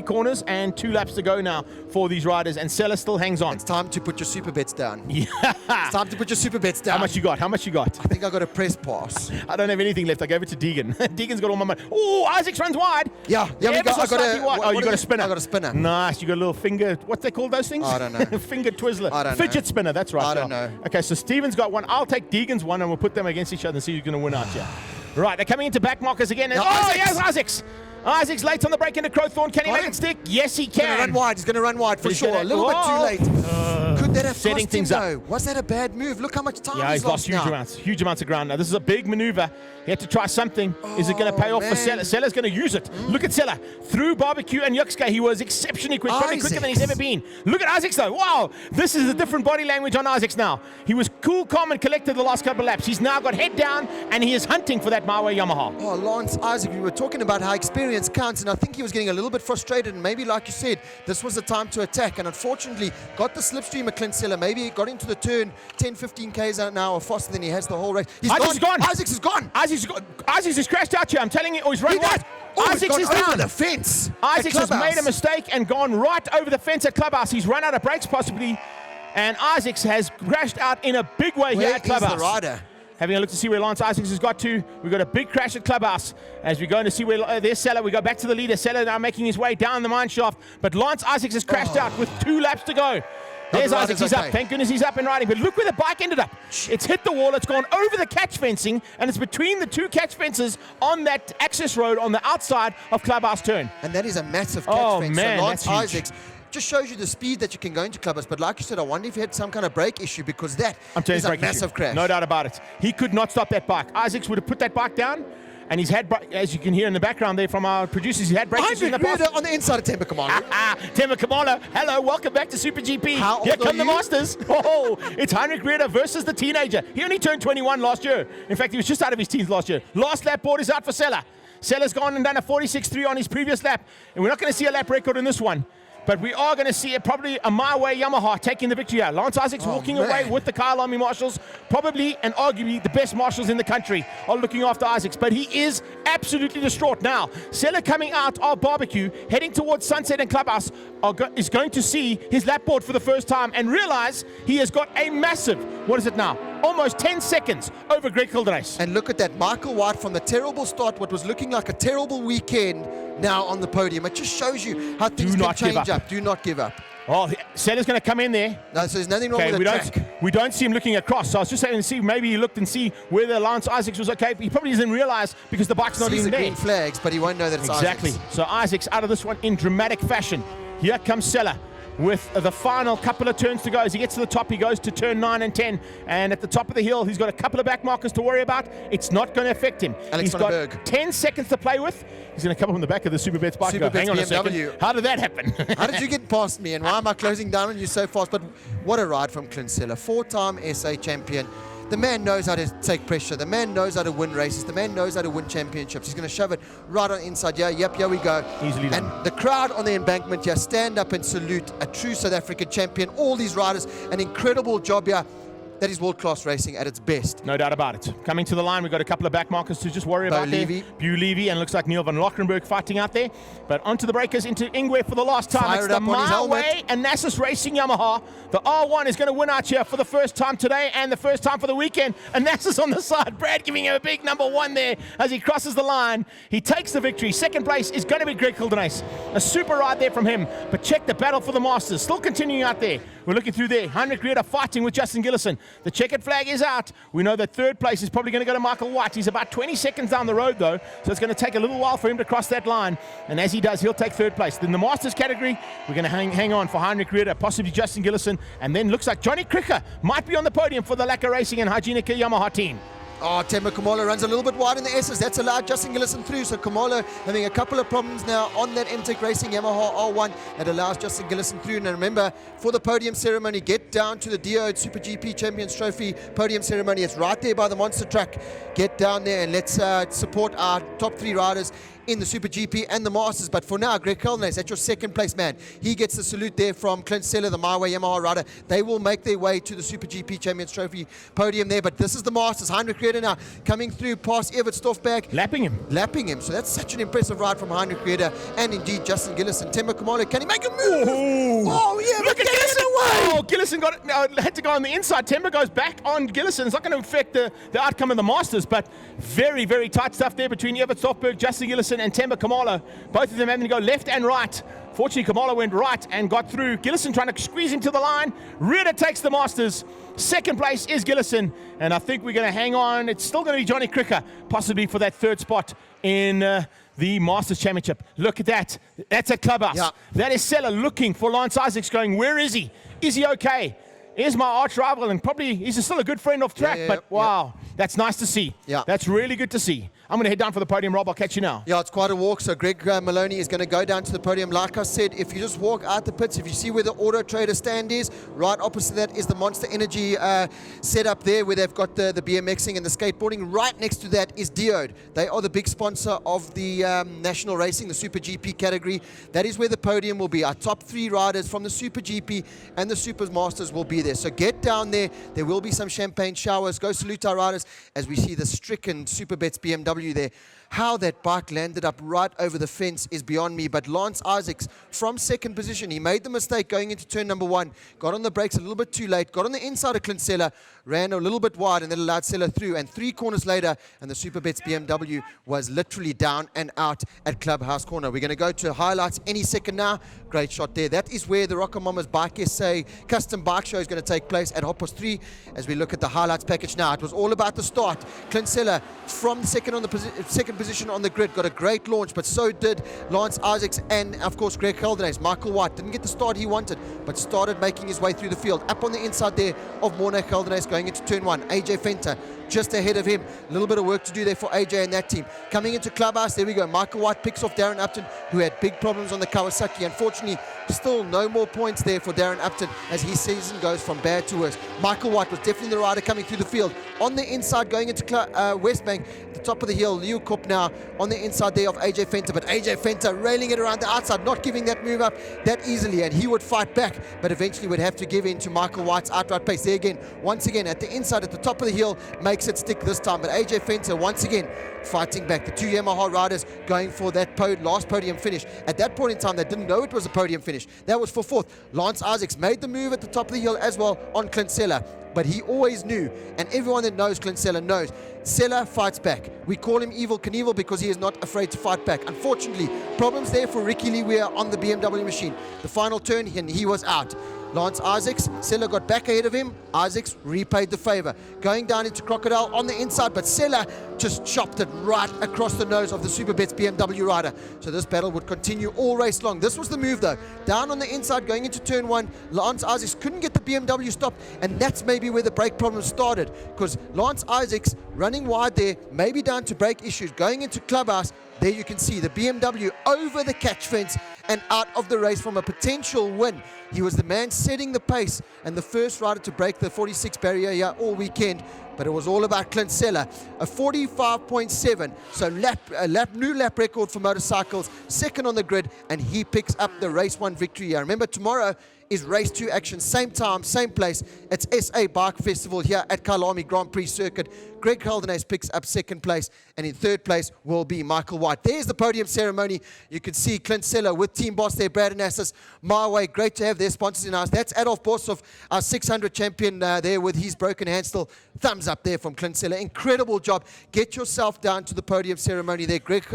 corners and 2 laps to go now for these riders, and Sella still hangs on. It's time to put your super bets down. Yeah. It's time to put your super bets down. How much you got? I think I got a press pass. I don't have anything left. I gave it to Deegan. Deegan's got all my money. Oh, Isaacs runs wide. Yeah, you got a spinner. I got a spinner. Nice. You got a little finger. What they call those things? I don't know. Finger twizzler. I don't know. Fidget spinner. That's right. I don't know. Okay, so Steven's got one. I'll take Deegan's one and we'll put them against each other and see who's going to win out here. Right, they're coming into back markers again. And yes, Isaacs. Isaac's late on the break into Crowthorne. Can he make it stick? Yes, he can. He's going to run wide for sure. A little bit too late. Could that have cost him though? Was that a bad move? Look how much time he's lost now. Huge amounts of ground. Now, this is a big maneuver. He had to try something. Is it going to pay off for Sella? Sella's going to use it. Look at Sella. Through Barbecue and Yuxka, he was exceptionally quick. Probably quicker than he's ever been. Look at Isaacs though. Wow. This is a different body language on Isaacs now. He was cool, calm, and collected the last couple of laps. He's now got head down, and he is hunting for that My Way Yamaha. Oh, Lance Isaac, we were talking about how experience counts, and I think he was getting a little bit frustrated, and maybe, like you said, this was the time to attack, and unfortunately got the slipstream of Clint Sella. Maybe he got into the turn 10-15 k's an hour faster than he has the whole race. Isaacs is gone. Isaacs is gone. Isaacs has crashed out here. I'm telling you. Oh, he's running wide. Isaacs is down. Over the fence. Isaacs has made a mistake and gone right over the fence at Clubhouse. He's run out of brakes possibly, and Isaacs has crashed out in a big way here at Clubhouse. Where is the rider? Having a look to see where Lance Isaacs has got to. We've got a big crash at Clubhouse. As we go to see where there's Sella, we go back to the leader. Sella now making his way down the mine shaft, but Lance Isaacs has crashed out with 2 laps to go. There's the Isaac, rider's he's okay. up. Thank goodness he's up and riding. But look where the bike ended up. It's hit the wall, it's gone over the catch fencing, and it's between the two catch fences on that access road on the outside of Clubhouse Turn. And that is a massive catch Oh, fence. man, so Lance that's huge. Isaacs just shows you the speed that you can go into Clubhouse. But like you said, I wonder if he had some kind of brake issue, because that I'm telling is you, a breaking massive issue. crash. No doubt about it. He could not stop that bike. Isaacs would have put that bike down, and he's had, as you can hear in the background there from our producers, he had brake issues in the past. on the inside of Temba Kamala. Temba Kamala, hello, welcome back to Super GP. How old Here are come the you? Masters. Oh, it's Heinrich Rieder versus the teenager. He only turned 21 last year. In fact, he was just out of his teens last year. Last lap board is out for Sella. Sella's gone and done a 46.3 on his previous lap, and we're not going to see a lap record in this one. But we are going to see probably a My Way Yamaha taking the victory out. Lance Isaacs walking away with the Kyalami marshals, probably and arguably the best marshals in the country are looking after Isaacs. But he is absolutely distraught now. Sella coming out of barbecue, heading towards Sunset and Clubhouse, is going to see his lap board for the first time and realize he has got a massive, what is it now? Almost 10 seconds over Greg Kildenace. And look at that, Michael White from the terrible start, what was looking like a terrible weekend, now on the podium. It just shows you how things can change up. Do not give up. Oh, Sella's going to come in there. No, so there's nothing wrong with the track. We don't see him looking across. So I was just saying to see, maybe he looked and see whether Lance Isaacs was okay. He probably doesn't realize because the bike's not Sees even the there. green flags, but he won't know that it's Exactly. Isaacs. So Isaacs out of this one in dramatic fashion. Here comes Sella with the final couple of turns to go. As he gets to the top, he goes to turn 9 and 10. And at the top of the hill, he's got a couple of back markers to worry about. It's not going to affect him. Alex He's van got Berg. 10 seconds to play with. He's going to come up on the back of the SuperBets bike. SuperBets Hang on a second. BMW. How did that happen? How did you get past me, and why am I closing down on you so fast? But what a ride from Clint Sella, 4-time SA champion. The man knows how to take pressure. The man knows how to win races. The man knows how to win championships. He's going to shove it right on inside. Yeah, yep, here we go. Easily done. And the crowd on the embankment here stand up and salute a true South African champion. All these riders, an incredible job here. That is world-class racing at its best. No doubt about it. Coming to the line, we've got a couple of back markers to just worry about there. Bew Levy, and looks like Neil van Lockenberg fighting out there. But onto the breakers, into Ingwe for the last time. Fire it's it the up on his helmet. My and Nasus Racing Yamaha. The R1 is going to win out here for the first time today and the first time for the weekend. And Nasus on the side. Brad giving him a big number 1 there as he crosses the line. He takes the victory. Second place is going to be Greg Kildenace. A super ride there from him. But check the battle for the Masters. Still continuing out there. We're looking through there. Heinrich Rieder fighting with Justin Gillison. The checkered flag is out. We know that third place is probably going to go to Michael White. He's about 20 seconds down the road, though, so it's going to take a little while for him to cross that line. And as he does, he'll take third place. Then the Masters category, we're going to hang on for Heinrich Rieder, possibly Justin Gillison, and then looks like Johnny Cricker might be on the podium for the Lacquer Racing and Hygienica Yamaha team. Oh, Temba Kamala runs a little bit wide in the S's. That's allowed Justin Gillison through. So Kamala having a couple of problems now on that MTech Racing Yamaha R1 that allows Justin Gillison through. And remember, for the podium ceremony, get down to the DO Super GP Champions Trophy podium ceremony. It's right there by the monster truck. Get down there and let's support our top 3 riders in the Super GP and the Masters. But for now, Greg Kildenace, that's your second place man. He gets the salute there from Clint Sella, the My Way Yamaha rider. They will make their way to the Super GP Champions Trophy podium there. But this is the Masters. Heinrich Rieder now coming through past Evert Stoffberg. Lapping him. So that's such an impressive ride from Heinrich Rieder and indeed Justin Gillison. Temba Kamala, can he make a move? Oh yeah, look but at Gillison Gillison. Oh, Gillison had to go on the inside. Temba goes back on Gillison. It's not going to affect the outcome of the Masters, but very, very tight stuff there between Evert Stoffberg, Justin Gillison, and Temba Kamala. Both of them having to go left and right. Fortunately, Kamala went right and got through. Gillison trying to squeeze into the line. Rieder takes the Masters. Second place is Gillison, and I think we're going to hang on. It's still going to be Johnny Cricker, possibly for that third spot in the Masters Championship. Look at that. That's at Clubhouse. Yeah. That is Sella looking for Lance Isaacs going, where is he? Is he okay? Here's my arch rival, and probably he's still a good friend off track, but wow, that's nice to see. Yeah. That's really good to see. I'm going to head down for the podium, Rob. I'll catch you now. Yeah, it's quite a walk. So Greg Maloney is going to go down to the podium. Like I said, if you just walk out the pits, if you see where the Auto Trader stand is, right opposite that is the Monster Energy setup there where they've got the BMXing and the skateboarding. Right next to that is Diode. They are the big sponsor of the national racing, the Super GP category. That is where the podium will be. Our top 3 riders from the Super GP and the Super Masters will be there. there. So get down there. There will be some champagne showers. Go salute our riders as we see the stricken Superbets BMW there. How that bike landed up right over the fence is beyond me. But Lance Isaacs from second position, he made the mistake going into turn number 1, got on the brakes a little bit too late, got on the inside of Clint Seller, ran a little bit wide and then allowed Seller through. And 3 corners later, and the Superbets BMW was literally down and out at Clubhouse Corner. We're going to go to highlights any second now. Great shot there. That is where the Rocker Mamas Bike SA custom bike show is going to take place at 3:30 as we look at the highlights package now. It was all about the start. Clint Seller from second on the second position on the grid got a great launch, but so did Lance Isaacs and of course Greg Geldenhuys. Michael White didn't get the start he wanted, but started making his way through the field. Up on the inside there of Morne Geldenhuys going into turn 1. AJ Fenter just ahead of him. A little bit of work to do there for AJ and that team. Coming into Clubhouse, there we go. Michael White picks off Darren Upton, who had big problems on the Kawasaki. Unfortunately, still no more points there for Darren Upton as his season goes from bad to worse. Michael White was definitely the rider coming through the field. On the inside, going into Westbank, the top of the hill, Liu Kopp now on the inside there of AJ Fenter, but AJ Fenter railing it around the outside, not giving that move up that easily, and he would fight back, but eventually would have to give in to Michael White's outright pace. There again, once again, at the inside, at the top of the hill, makes it stick this time, but AJ Fenter once again fighting back. The 2 Yamaha riders going for that last podium finish. At that point in time, they didn't know it was a podium finish. That was for 4th. Lance Isaacs made the move at the top of the hill as well on Clint Seller, but he always knew, and everyone that knows Clint Seller knows, Seller fights back. We call him Evil Knievel because he is not afraid to fight back. Unfortunately, problems there for Ricky Lee Weir on the BMW machine. The final turn, and he was out. Lance Isaacs, Seller got back ahead of him. Isaacs repaid the favor. Going down into Crocodile on the inside, but Seller just chopped it right across the nose of the Superbets BMW rider. So this battle would continue all race long. This was the move though. Down on the inside, going into turn 1, Lance Isaacs couldn't get the BMW stopped, and that's maybe where the brake problem started, because Lance Isaacs running wide there, maybe down to brake issues, going into Clubhouse. There you can see the BMW over the catch fence and out of the race from a potential win. He was the man setting the pace and the first rider to break the 46 barrier here all weekend, but it was all about Clint Seller. A 45.7, so new lap record for motorcycles, second on the grid, and he picks up the race 1 victory here. Remember, tomorrow is race 2 action, same time, same place. It's SA Bike Festival here at Kyalami Grand Prix Circuit. Greg Geldenhuys picks up second place, and in third place will be Michael White. There's the podium ceremony. You can see Clint Seller with team boss there, Brad Anassis. My Way, great to have their sponsors in ours. That's Adolf Borsov, our 600 champion there with his broken hand still. Thumbs up there from Clint Seller. Incredible job. Get yourself down to the podium ceremony there. Greg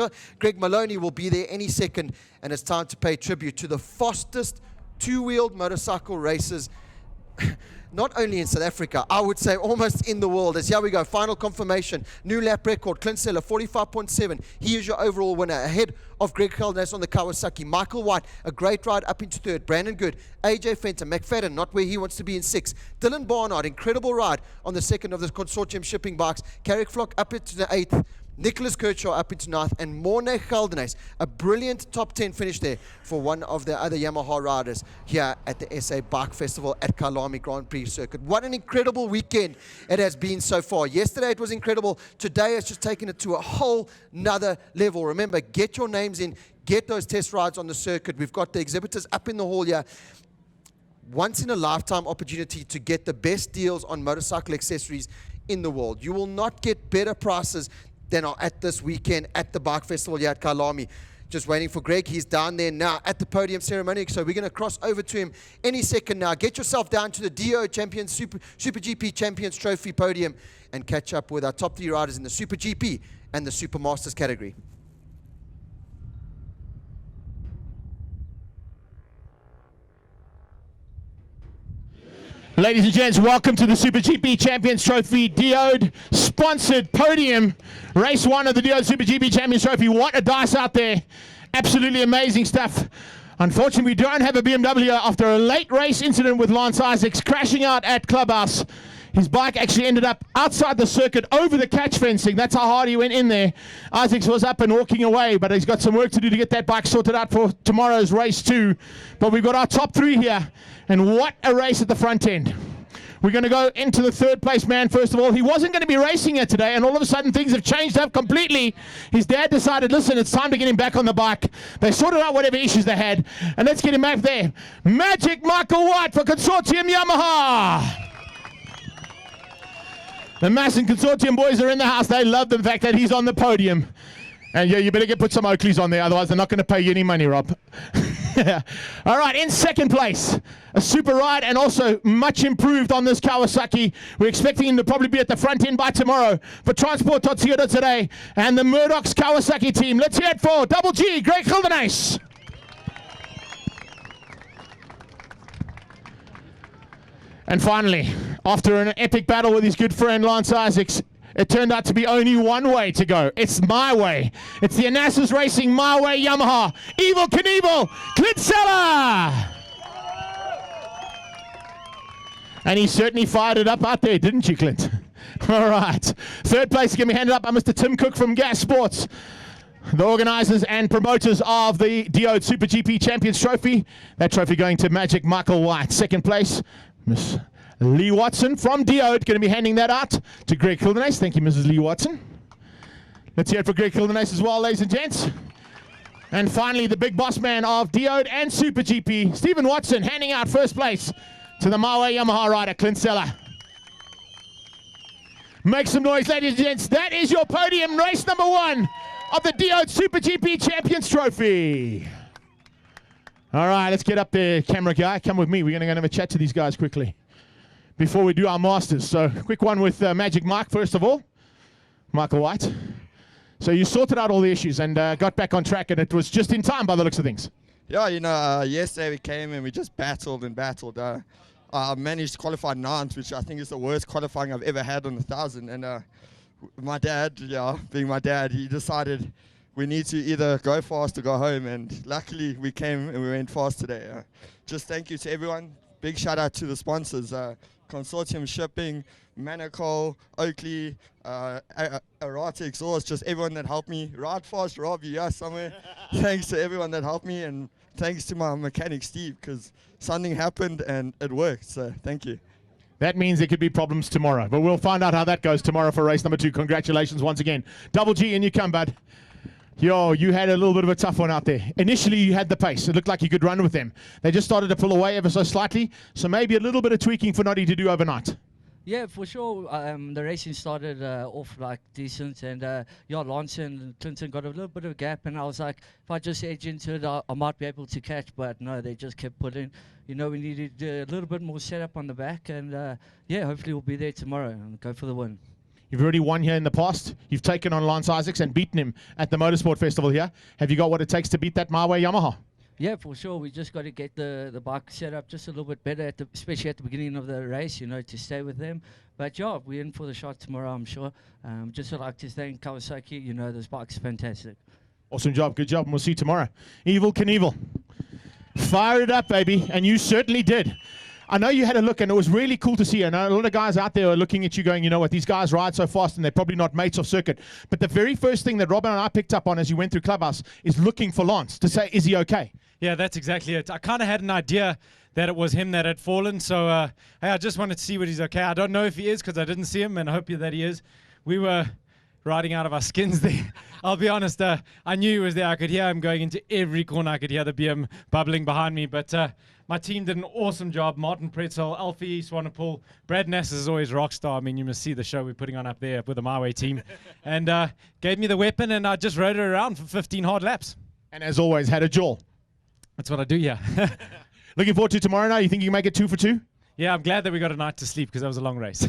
Maloney will be there any second, and it's time to pay tribute to the fastest two-wheeled motorcycle races, not only in South Africa, I would say almost in the world. As here we go, final confirmation, new lap record, Clint Seller, 45.7. He is your overall winner, ahead of Greg Geldenhuys on the Kawasaki. Michael White, a great ride up into 3rd. Brandon Good, AJ Fenter, McFadden, not where he wants to be in 6th. Dylan Barnard, incredible ride on the 2nd of the consortium shipping bikes. Carrick Flock up into the 8th. Nicholas Kershaw up into 9th, and Morne Geldenhuys, a brilliant top 10 finish there for one of the other Yamaha riders here at the SA Bike Festival at Kyalami Grand Prix Circuit. What an incredible weekend it has been so far. Yesterday it was incredible. Today it's just taken it to a whole nother level. Remember, get your names in, get those test rides on the circuit. We've got the exhibitors up in the hall here. Once in a lifetime opportunity to get the best deals on motorcycle accessories in the world. You will not get better prices than are at this weekend at the Bike Festival here at Kyalami. Just waiting for Greg. He's down there now at the podium ceremony. So we're going to cross over to him any second now. Get yourself down to the DO Champions Super GP Champions Trophy podium and catch up with our top 3 riders in the Super GP and the Super Masters category. Ladies and gents, welcome to the Super GP Champions Trophy Diode sponsored podium. Race 1 of the Diode Super GP Champions Trophy. What a dice out there. Absolutely amazing stuff. Unfortunately, we don't have a BMW after a late race incident with Lance Isaacs crashing out at Clubhouse. His bike actually ended up outside the circuit over the catch fencing. That's how hard he went in there. Isaacs was up and walking away, but he's got some work to do to get that bike sorted out for tomorrow's race 2. But we've got our top 3 here. And what a race at the front end. We're going to go into the third place man first of all. He wasn't going to be racing here today, and all of a sudden things have changed up completely. His dad decided, listen, it's time to get him back on the bike. They sorted out whatever issues they had, and let's get him back there. Magic Michael White for Consortium Yamaha. The Mass and Consortium boys are in the house. They love the fact that he's on the podium. And yeah, you better put some Oakleys on there, otherwise they're not going to pay you any money, Rob. All right, in second place, a super ride and also much improved on this Kawasaki. We're expecting him to probably be at the front end by tomorrow for Transport.co.za and the Murdoch's Kawasaki team. Let's hear it for Double G, Greg Gildenhuys. And finally, after an epic battle with his good friend Lance Isaacs, it turned out to be only one way to go. It's my way. It's the Anastas Racing My Way Yamaha. Evil Knievel, Clint Seller. And he certainly fired it up out there, didn't you, Clint? All right. Third place is going to be handed up by Mr. Tim Cook from Gas Sports, the organisers and promoters of the Diode SuperGP Champions Trophy. That trophy going to Magic Michael White. Second place, Miss Lee Watson from Diode, going to be handing that out to Greg Gildenhuys. Thank you, Mrs. Lee Watson. Let's hear it for Greg Gildenhuys as well, ladies and gents. And finally, the big boss man of Diode and SuperGP, Stephen Watson, handing out first place to the My Way Yamaha rider, Clint Seller. Make some noise, ladies and gents. That is your podium, race number 1 of the Diode SuperGP Champions Trophy. All right, let's get up there, camera guy. Come with me. We're going to go and have a chat to these guys quickly before we do our masters. So quick one with Magic Mike first of all, Michael White. So you sorted out all the issues and got back on track, and it was just in time by the looks of things. Yeah, yesterday we came and we just battled and battled. I managed to qualify 9th, which I think is the worst qualifying I've ever had on 1,000. And my dad, being my dad, he decided we need to either go fast or go home. And luckily we came and we went fast today. Just thank you to everyone. Big shout out to the sponsors. Consortium Shipping, Manacol, Oakley, Arata Exhaust, just everyone that helped me. Ride fast, Rob, you are somewhere. Thanks to everyone that helped me, and thanks to my mechanic, Steve, because something happened and it worked, so thank you. That means there could be problems tomorrow, but we'll find out how that goes tomorrow for race number 2. Congratulations once again. Double G, in you come, bud. Yo, you had a little bit of a tough one out there. Initially, you had the pace. It looked like you could run with them. They just started to pull away ever so slightly, so maybe a little bit of tweaking for Noddy to do overnight. Yeah, for sure. The racing started off like decent, and Lance and Clinton got a little bit of a gap, and I was like, if I just edge into it, I might be able to catch, but no, they just kept pulling. We needed a little bit more setup on the back, and hopefully we'll be there tomorrow and go for the win. You've already won here in the past. You've taken on Lance Isaacs and beaten him at the Motorsport Festival here. Have you got what it takes to beat that My Way Yamaha? Yeah, for sure. We just got to get the bike set up just a little bit better, especially at the beginning of the race, to stay with them. But yeah, we're in for the shot tomorrow, I'm sure. Just would like to thank Kawasaki. This bike's fantastic. Awesome job. Good job. And we'll see you tomorrow. Evil Knievel. Fire it up, baby. And you certainly did. I know you had a look, and it was really cool to see. I know a lot of guys out there are looking at you going, you know what, these guys ride so fast, and they're probably not mates off circuit. But the very first thing that Robin and I picked up on as you went through Clubhouse is looking for Lance to say, is he okay? Yeah, that's exactly it. I kind of had an idea that it was him that had fallen, so hey, I just wanted to see what he's okay. I don't know if he is because I didn't see him, and I hope that he is. We were riding out of our skins there. I'll be honest, I knew he was there. I could hear him going into every corner. I could hear the BM bubbling behind me, but my team did an awesome job. Martin Pretzel, Alfie Swanepoel, Brad Ness is always rock star. I mean, you must see the show we're putting on up there with the My Way team. And gave me the weapon, and I just rode it around for 15 hard laps. And as always, had a jaw. That's what I do, yeah. Looking forward to tomorrow now. You think you can make it 2 for 2? Yeah, I'm glad that we got a night to sleep because that was a long race.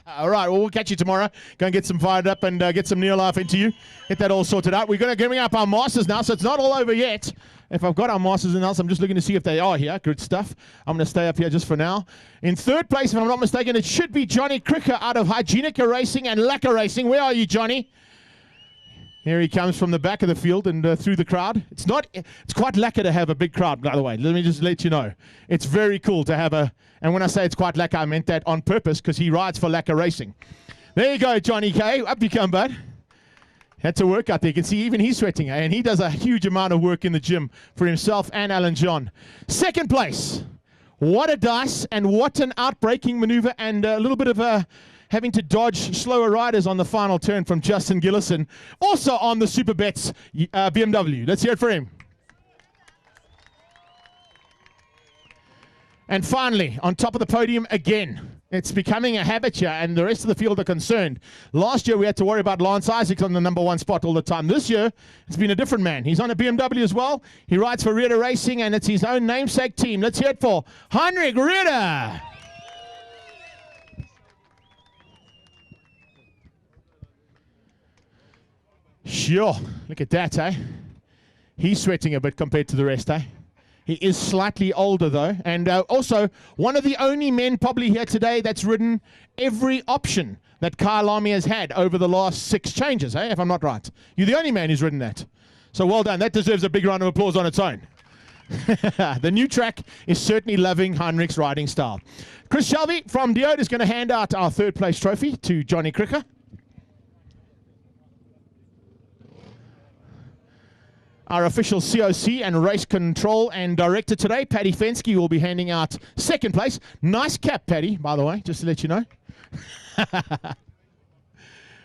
All right, well, we'll catch you tomorrow. Go and get some fired up and get some Neil life into you. Get that all sorted out. We're going to give up our masters now, so it's not all over yet. If I've got our masters in else, I'm just looking to see if they are here. Good stuff. I'm going to stay up here just for now. In third place, if I'm not mistaken, it should be Johnny Cricker out of Hygienica Racing and Lacquer Racing. Where are you, Johnny? Here he comes from the back of the field and through the crowd. It's quite lacquer to have a big crowd, by the way. Let me just let you know. It's very cool to have and when I say it's quite lacquer, I meant that on purpose because he rides for Lacquer Racing. There you go, Johnny K. Up you come, bud. Had to work out there. You can see even he's sweating, and he does a huge amount of work in the gym for himself and Alan John. Second place What a dice, and what an outbreaking maneuver, and a little bit of having to dodge slower riders on the final turn from Justin Gillison. Also on the Superbets BMW. Let's hear it for him. And finally, on top of the podium again. It's becoming a habit here, and the rest of the field are concerned. Last year, we had to worry about Lance Isaacs on the #1 spot all the time. This year, it's been a different man. He's on a BMW as well. He rides for Rieder Racing, and it's his own namesake team. Let's hear it for Heinrich Rieder. Sure, look at that, eh? He's sweating a bit compared to the rest, eh? He is slightly older, though, and also one of the only men probably here today that's ridden every option that Kyalami has had over the last 6 changes, eh, if I'm not right. You're the only man who's ridden that. So well done. That deserves a big round of applause on its own. The new track is certainly loving Heinrich's riding style. Chris Shelby from Diode is going to hand out our 3rd place trophy to Johnny Cricker. Our official COC and race control and director today, Paddy Fensky, will be handing out 2nd place. Nice cap, Paddy, by the way, just to let you know.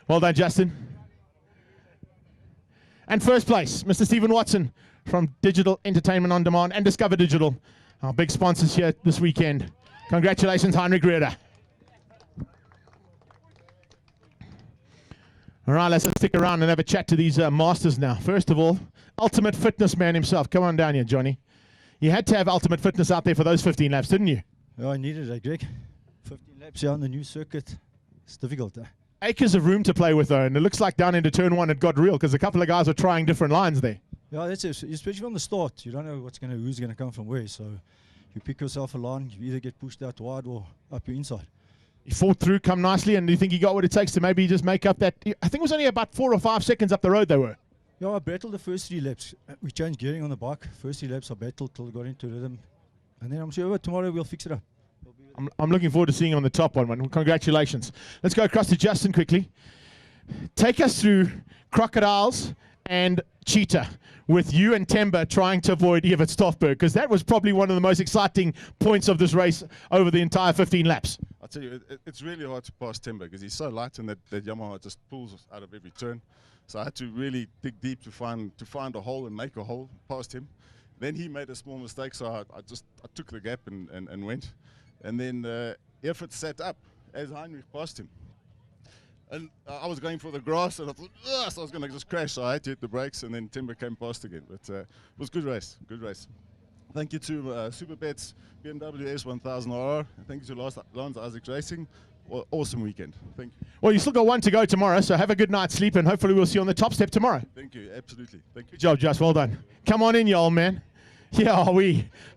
Well done, Justin. And 1st place, Mr. Stephen Watson from Digital Entertainment On Demand and Discover Digital, our big sponsors here this weekend. Congratulations, Heinrich Rieder. All right, let's stick around and have a chat to these masters now. First of all, Ultimate Fitness man himself. Come on down here, Johnny. You had to have Ultimate Fitness out there for those 15 laps, didn't you? Yeah, I needed it, Greg. 15 laps here on the new circuit. It's difficult. Acres of room to play with, though, and it looks like down into turn 1 it got real because a couple of guys were trying different lines there. Yeah, that's it. Especially from the start. You don't know who's going to come from where. So you pick yourself a line, you either get pushed out wide or up your inside. He fought through, come nicely, and do you think he got what it takes to maybe just make up that? I think it was only about 4 or 5 seconds up the road they were. Yeah, I battled the first 3 laps. We changed gearing on the bike. First 3 laps I battled till I got into rhythm. And then I'm sure tomorrow we'll fix it up. I'm looking forward to seeing you on the top one, man. Congratulations. Let's go across to Justin quickly. Take us through Crocodiles and Cheetah with you and Temba trying to avoid Evert Stoffberg, because that was probably one of the most exciting points of this race over the entire 15 laps. I'll tell you, it's really hard to pass Temba because he's so light and that Yamaha just pulls out of every turn. So I had to really dig deep to find a hole and make a hole past him. Then he made a small mistake, so I took the gap and went. And then Evert sat up as Heinrich passed him. And I was going for the grass, and I thought, so I was going to just crash. So I had to hit the brakes, and then Timber came past again. But it was a good race, good race. Thank you to Superbets BMW S1000RR. Thank you to Lance Isaacs Racing. Well, awesome weekend. Thank you. Well, you still got one to go tomorrow, so have a good night's sleep, and hopefully we'll see you on the top step tomorrow. Thank you, absolutely. Thank you. Good job, Just. Well done. Come on in, you old man. Yeah,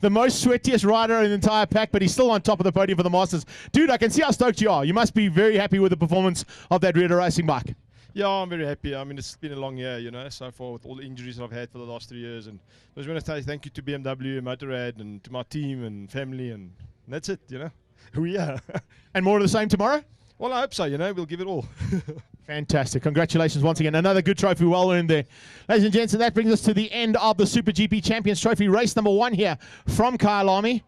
the most sweatiest rider in the entire pack, but he's still on top of the podium for the Masters. Dude, I can see how stoked you are. You must be very happy with the performance of that Rieder Racing bike. Yeah, I'm very happy. I mean, it's been a long year, so far with all the injuries I've had for the last 3 years. And I just want to say thank you to BMW and Motorrad and to my team and family, and that's it, Who we are. And more of the same tomorrow? Well, I hope so, we'll give it all. Fantastic. Congratulations once again. Another good trophy well earned there. Ladies and gents, and that brings us to the end of the SuperGP Champions Trophy, race number 1 here from Kyalami.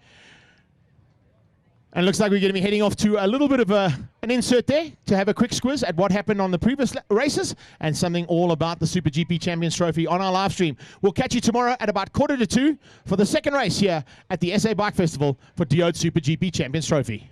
And it looks like we're going to be heading off to a little bit of an insert there to have a quick squiz at what happened on the previous races and something all about the SuperGP Champions Trophy on our live stream. We'll catch you tomorrow at about 1:45 for the second race here at the SA Bike Festival for Diode SuperGP Champions Trophy.